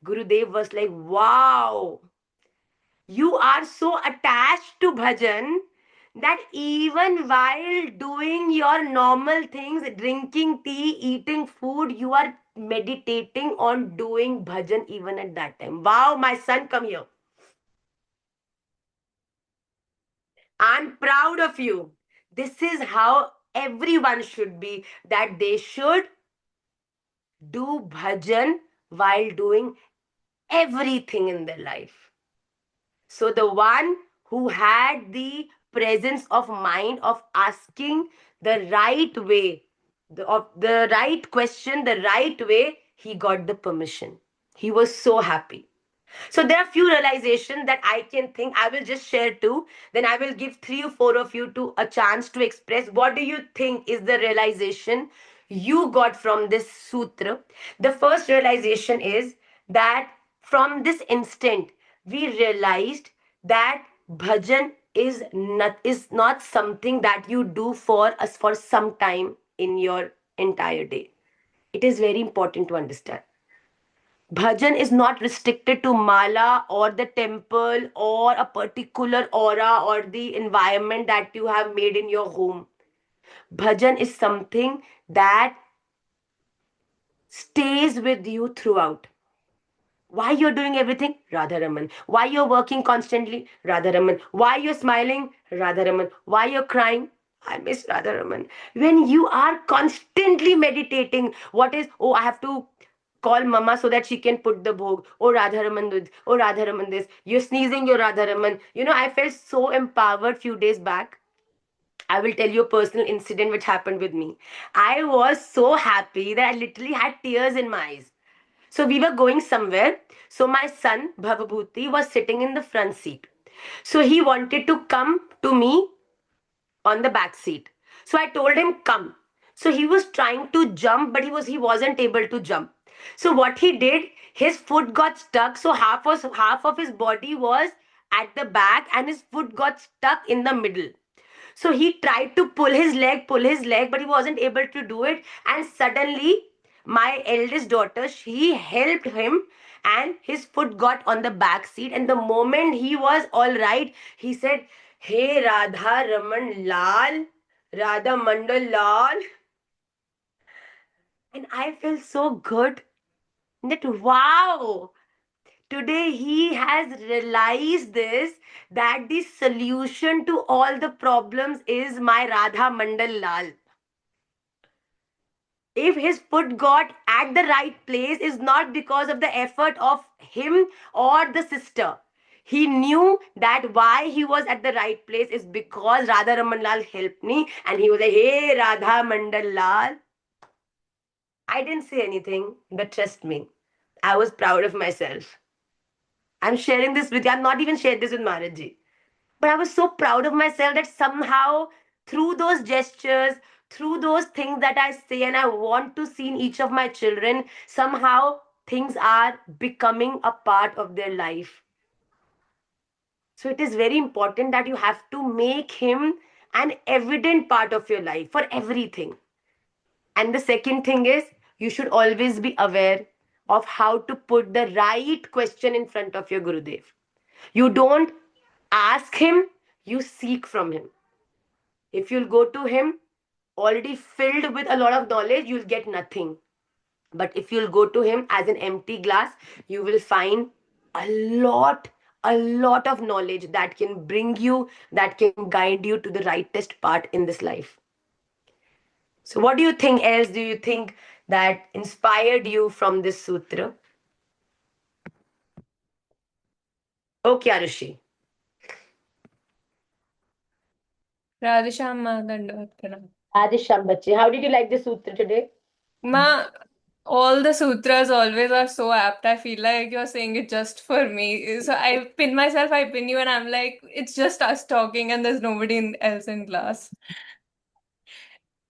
Gurudev was like, "Wow, you are so attached to bhajan that even while doing your normal things, drinking tea, eating food, you are meditating on doing bhajan even at that time. Wow, my son, come here. I'm proud of you. This is how everyone should be, that they should do bhajan while doing everything in their life." So the one who had the presence of mind of asking the right way, of the right question, the right way, he got the permission. He was so happy. So there are few realizations that I can think. I will just share two. Then I will give three or four of you to a chance to express. What do you think is the realization you got from this sutra? The first realization is that from this instant we realized that bhajan is not something that you do for us for some time in your entire day. It is very important to understand. Bhajan is not restricted to mala or the temple or a particular aura or the environment that you have made in your home. Bhajan is something that stays with you throughout. Why you're doing everything? Radharaman. Why you're working constantly? Radharaman. Why you're smiling? Radharaman. Why you're crying? I miss Radharaman. When you are constantly meditating, what is, oh, I have to call mama so that she can put the bhog. Oh, Radharaman this. Oh, Radharaman this. You're sneezing, you're Radharaman. You know, I felt so empowered few days back. I will tell you a personal incident which happened with me. I was so happy that I literally had tears in my eyes. So we were going somewhere. So my son Bhavabhuti was sitting in the front seat. So he wanted to come to me on the back seat. So I told him come. So he was trying to jump, but he wasn't able to jump. So what he did, his foot got stuck. So half of his body was at the back, and his foot got stuck in the middle. So he tried to pull his leg, but he wasn't able to do it. And suddenly, my eldest daughter, she helped him, and his foot got on the back seat. And the moment he was all right, he said, "Hey, Radha Raman Lal, Radha Mandal Lal." And I felt so good that, wow, today he has realized this, that the solution to all the problems is my Radha Mandal Lal. If his foot got at the right place, is not because of the effort of him or the sister. He knew that why he was at the right place is because Radha Raman Lal helped me, and he was like, "Hey, Radha Mandal Lal." I didn't say anything, but trust me, I was proud of myself. I'm sharing this with you. I'm not even sharing this with Maharaji. But I was so proud of myself that somehow, through those gestures, through those things that I say and I want to see in each of my children, somehow things are becoming a part of their life. So it is very important that you have to make him an evident part of your life for everything. And the second thing is, you should always be aware of how to put the right question in front of your Gurudev. You don't ask him, you seek from him. If you'll go to him already filled with a lot of knowledge, you'll get nothing. But if you'll go to him as an empty glass, you will find a lot, a lot of knowledge that can bring you, that can guide you to the rightest part in this life. So, what do you think else do you think that inspired you from this sutra? Okay, Arushi. Radhisham Ma Dandavat Pranam. Adisham Bache, how did you like the sutra today? Ma, all the sutras always are so apt. I feel like you're saying it just for me. So I pin myself, I pin you, and I'm like, it's just us talking, and there's nobody else in class.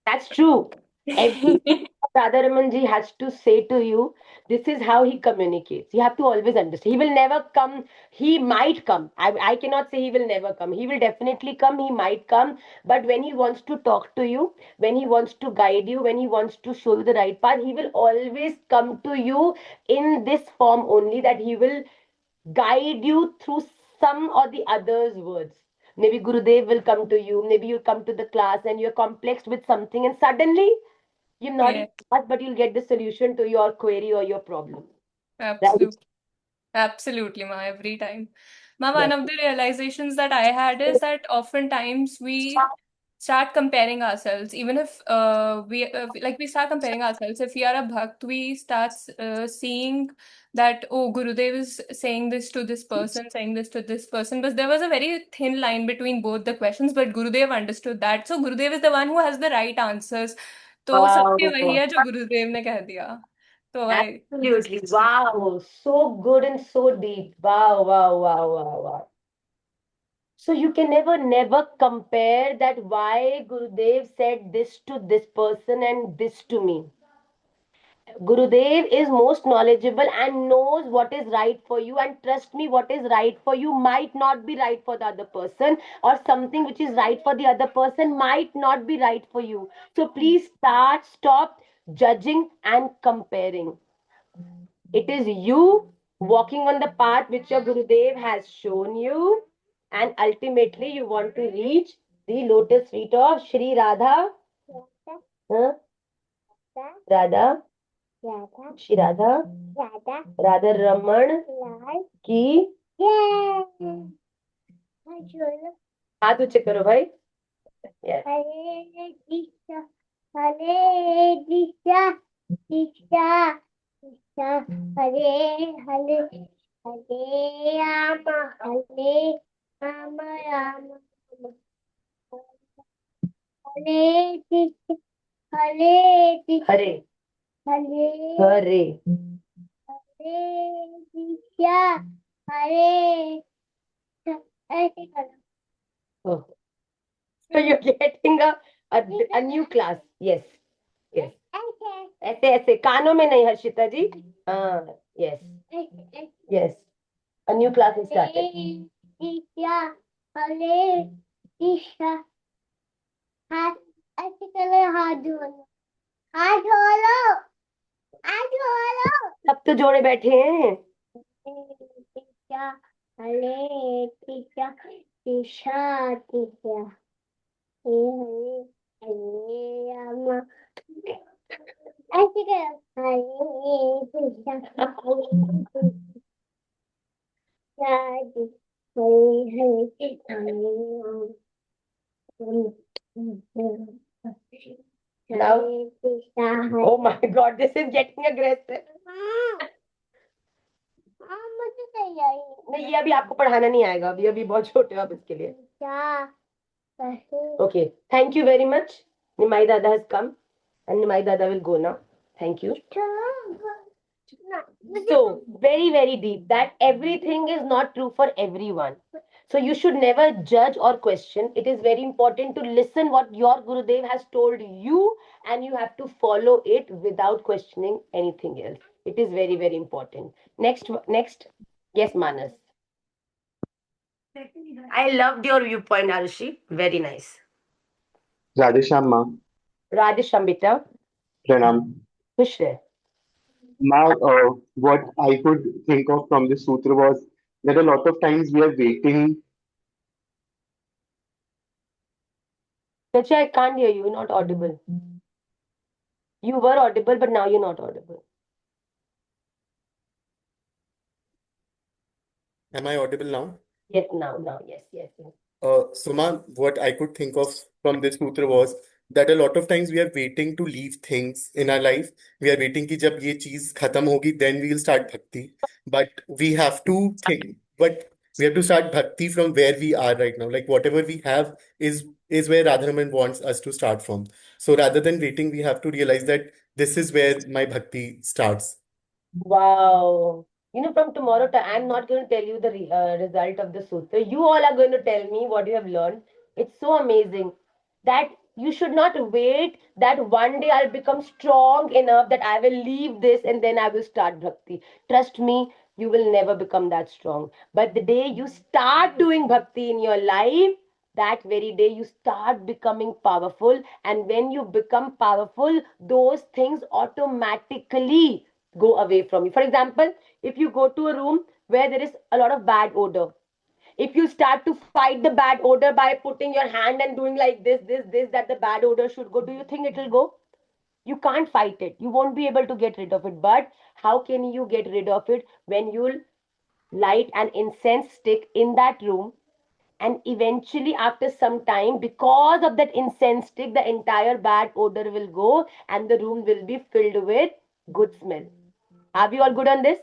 That's true. Everything Radharamanji has to say to you, this is how he communicates. You have to always understand. He will never come. He might come. I cannot say he will never come. He will definitely come. He might come. But when he wants to talk to you, when he wants to guide you, when he wants to show you the right path, he will always come to you in this form only, that he will guide you through some or the other's words. Maybe Gurudev will come to you, maybe you'll come to the class and you're complexed with something, and suddenly you're not in Yeah, class, but you'll get the solution to your query or your problem. Right? absolutely. Absolutely, Ma, every time. Ma, Yes. one of the realizations that I had is that oftentimes we start comparing ourselves. Even if we start comparing ourselves. If we are a bhakt, we start seeing that, oh, Gurudev is saying this to this person, saying this to this person. But there was a very thin line between both the questions, but Gurudev understood that. So Gurudev is the one who has the right answers. तो सत्य वही Wow. है जो गुरुदेव ने कह दिया. तो I Absolutely. Wow. So good and so deep. Wow, wow, wow, wow, wow. So you can never compare that why Gurudev said this to this person and this to me. Gurudev is most knowledgeable and knows what is right for you. And trust me, what is right for you might not be right for the other person, or something which is right for the other person might not be right for you. So please stop judging and comparing. It is you walking on the path which your Gurudev has shown you, and ultimately you want to reach the lotus feet of Shri Radha. Huh? Radha. Shri Radha. Radha Raman की हाथ ऊंचे करो भाई. Yes. Hare Krishna, Hare Krishna, Krishna Krishna, Hare Hare, Hare Rama, Hare Rama, Rama Rama, Hare Krishna, Hare Krishna, Hare. Hare Hare. Hare Krishna, Hare Krishna. Oh. So you're getting a new class. Yes. Yes. ऐसे ऐसे कानों में नहीं हर्षिता जी. Yes. Yes. A new class is started. Krishna, Hare Krishna. ऐसे करो, हाथ जोड़ो, हाथ जोड़ो, हाथ जोड़ो. सब तो जोड़े बैठे हैं. Krishna, Hare Krishna, Krishna Krishna, Hare Hare Rama. ऐसे करो, Hare Krishna, Hare Krishna, Hare Hare, Hare Now, Hare Krishna, Hare. oh my God, this is getting aggressive. मुझे नहीं आई. नहीं, ये अभी आपको पढ़ाना नहीं आएगा. अभी बहुत छोटे हो आप इसके लिए. क्या Okay, thank you very much. Nimai Dada has come, and Nimai Dada will go now. Thank you. So, very, very deep that everything is not true for everyone. So, you should never judge or question. It is very important to listen what your Gurudev has told you, and you have to follow it without questioning anything else. It is very, very important. Next. Yes, Manas. I loved your viewpoint, Arushi. Very nice. Radhesham Ma, Radhesham beta, Pranam. खुश रहे. Ma, what I could think of from this sutra was that a lot of times we are waiting. Chacha, I can't hear you. You're not audible. You were audible, but now you're not audible. Am I audible now? Yes, now, yes. Suma, what I could think of from this sutra was that a lot of times we are waiting to leave things in our life. We are waiting कि जब ये चीज खत्म होगी, then we will start bhakti. But we have to think, but we have to start bhakti from where we are right now. Like whatever we have is where Radharaman wants us to start from. So rather than waiting, we have to realize that this is where my bhakti starts. Wow. From tomorrow, I'm not going to tell you the result of the sutra. You all are going to tell me what you have learned. It's so amazing that you should not wait that one day I'll become strong enough that I will leave this and then I will start bhakti. Trust me, you will never become that strong. But the day you start doing bhakti in your life, that very day you start becoming powerful. And when you become powerful, those things automatically go away from you. For example, if you go to a room where there is a lot of bad odor, if you start to fight the bad odor by putting your hand and doing like this, that the bad odor should go, do you think it will go? You can't fight it. You won't be able to get rid of it. But how can you get rid of it? When you light an incense stick in that room and eventually after some time, because of that incense stick, the entire bad odor will go and the room will be filled with good smell. Are we all good on this?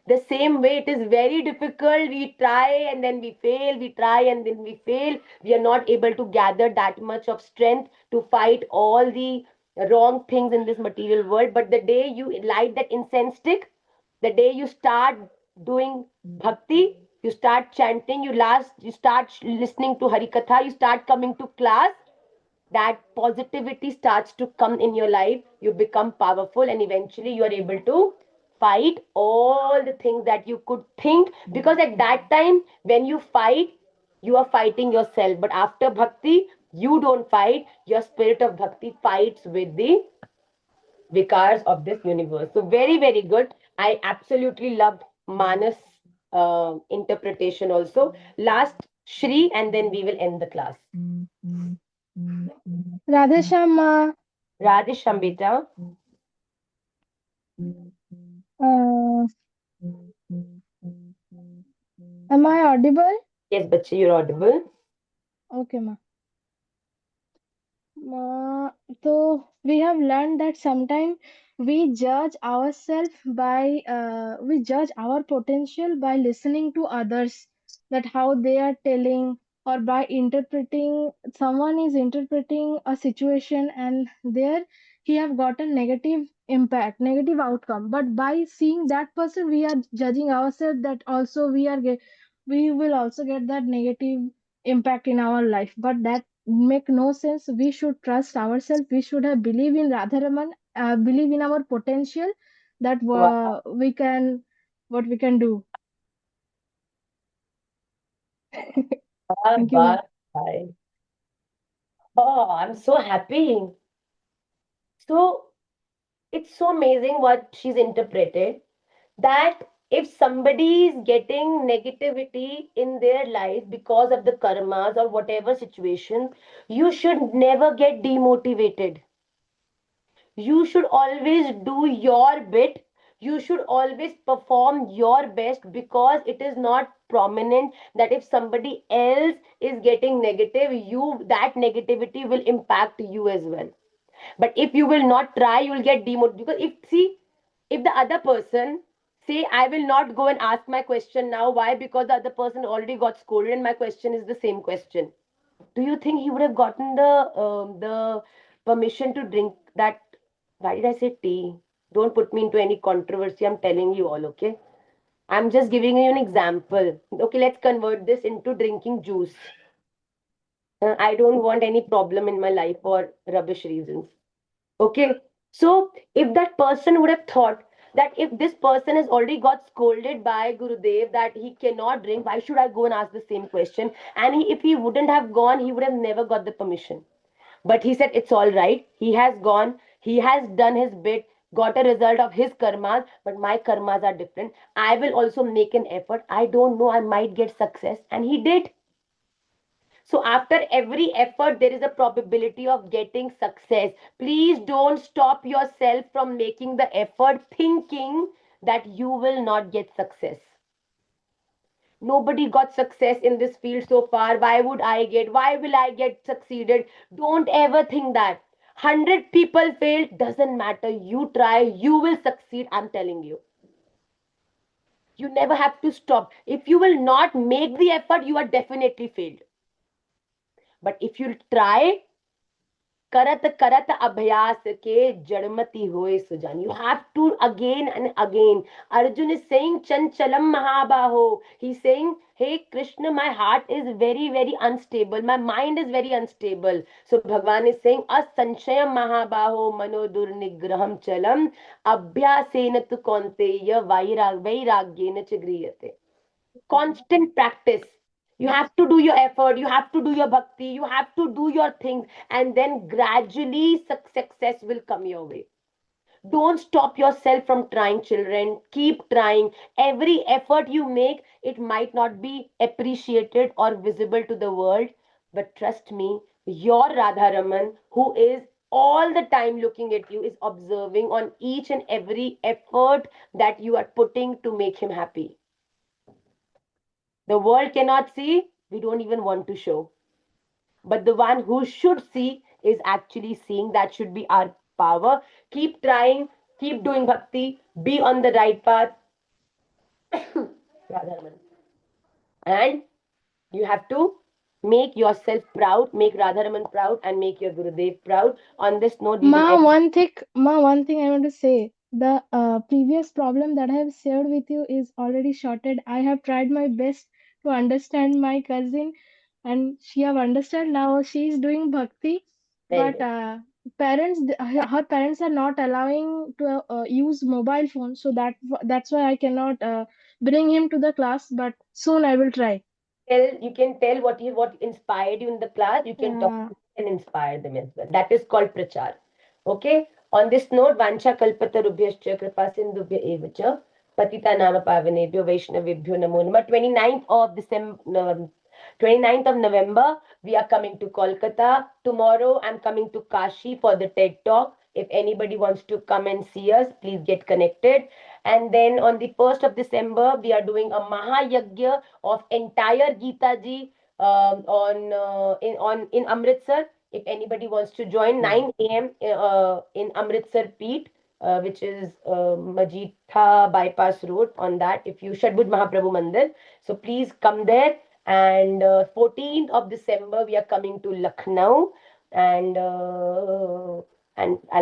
The same way, it is very difficult. We try and then we fail, we try and then we fail. We are not able to gather that much of strength to fight all the wrong things in this material world. But the day you light that incense stick, the day you start doing bhakti, you start chanting, you start listening to Harikatha, you start coming to class, that positivity starts to come in your life. You become powerful and eventually you are able to fight all the things that you could think, because at that time when you fight, you are fighting yourself. But after bhakti, you don't fight. Your spirit of bhakti fights with the vikars of this universe. So very, very good. I absolutely loved Manas interpretation also. Last Shri, and then we will end the class. Radhe Shyam Ma. Radhe Shyam beta. Uh, am I audible? Yes, bache, you're audible. Okay, ma. So we have learned that sometimes we judge ourselves by we judge our potential by listening to others, that how they are telling, or by interpreting, someone is interpreting a situation and there he have got a negative impact, negative outcome, but by seeing that person we are judging ourselves that also we will also get that negative impact in our life, but that make no sense. We should trust ourselves. We should have believe in Radharaman, believe in our potential, that Wow. we can, what we can do. Thank you, ma'am. Bye. Oh, I'm so happy. So it's so amazing what she's interpreted, that if somebody is getting negativity in their life because of the karmas or whatever situation, you should never get demotivated. You should always do your bit. You should always perform your best, because it is not prominent that if somebody else is getting negative, you that negativity will impact you as well. But if you will not try, you will get demotivated. Because if the other person say, I will not go and ask my question now, why? Because the other person already got scolded and my question is the same question. Do you think he would have gotten the permission to drink that? Why did I say tea? Don't put me into any controversy. I'm telling you all, okay? I'm just giving you an example. Okay, let's convert this into drinking juice. I don't want any problem in my life for rubbish reasons. Okay, so if that person would have thought that if this person has already got scolded by Gurudev that he cannot drink, why should I go and ask the same question? And if he wouldn't have gone, he would have never got the permission. But he said, it's all right. He has gone, he has done his bit, got a result of his karmas, but my karmas are different. I will also make an effort. I don't know, I might get success. And he did. So after every effort, there is a probability of getting success. Please don't stop yourself from making the effort thinking that you will not get success. Nobody got success in this field so far. Why would I get? Why will I get succeeded? Don't ever think that. 100 people failed, doesn't matter. You try, you will succeed. I'm telling you. You never have to stop. If you will not make the effort, you are definitely failed. But if you try, करत करत अभ्यास के जड़मति होए Sujan. You have to again and again. Arjun is saying chanchalam mahabaho. He's saying, hey Krishna, my heart is very, very unstable, my mind is very unstable. So Bhagwan is saying asanshayam mahabaho mano durnigraham chalam abhyasena tu kaunteya vairagyena ch griyate. Constant practice. You have to do your effort, you have to do your bhakti, you have to do your things, and then gradually success will come your way. Don't stop yourself from trying, children. Keep trying. Every effort you make, it might not be appreciated or visible to the world, but trust me, your Radharaman, who is all the time looking at you, is observing on each and every effort that you are putting to make him happy. The world cannot see, we don't even want to show. But the one who should see is actually seeing. That should be our power. Keep trying, keep doing bhakti, be on the right path. Radharaman. And you have to make yourself proud, make Radharaman proud, and make your Gurudev proud. On this note, we will Ma, end. one thing I want to say. The previous problem that I have shared with you is already sorted. I have tried my best to understand my cousin, and she have understood now. She is doing bhakti, Very but good. her parents are not allowing to use mobile phone, so that's why I cannot bring him to the class. But soon I will try. You can tell what inspired you in the class. You can talk Yeah. and inspire them as well. That is called prachar. Okay. On this note, Vancha kalpatarubhyascha kripa sindhubhya evacha patita nama pavanebhyo vaishnavibhyo namo namah. 29th of December, 29th of November, we are coming to Kolkata. Tomorrow, I'm coming to Kashi for the TED Talk. If anybody wants to come and see us, please get connected. And then on the 1st of December, we are doing a Mahayagya of entire Gita Ji in Amritsar. If anybody wants to join, 9 a.m. In Amritsar Peet, which is Majitha Bypass Road. On that, if you Shadbud Mahaprabhu Mandir, so please come there. And 14th of December, we are coming to Lucknow, and I'll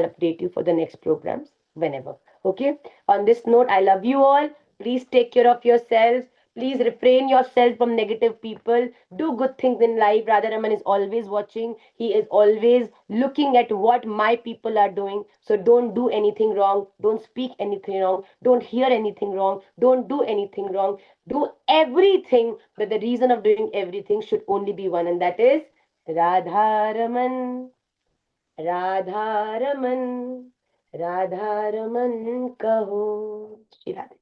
update you for the next programs whenever. Okay. On this note, I love you all. Please take care of yourselves. Please refrain yourself from negative people. Do good things in life. Radharaman is always watching. He is always looking at what my people are doing. So don't do anything wrong. Don't speak anything wrong. Don't hear anything wrong. Don't do anything wrong. Do everything. But the reason of doing everything should only be one, and that is Radharaman. Radharaman. Radharaman kaho. Shri Radhe.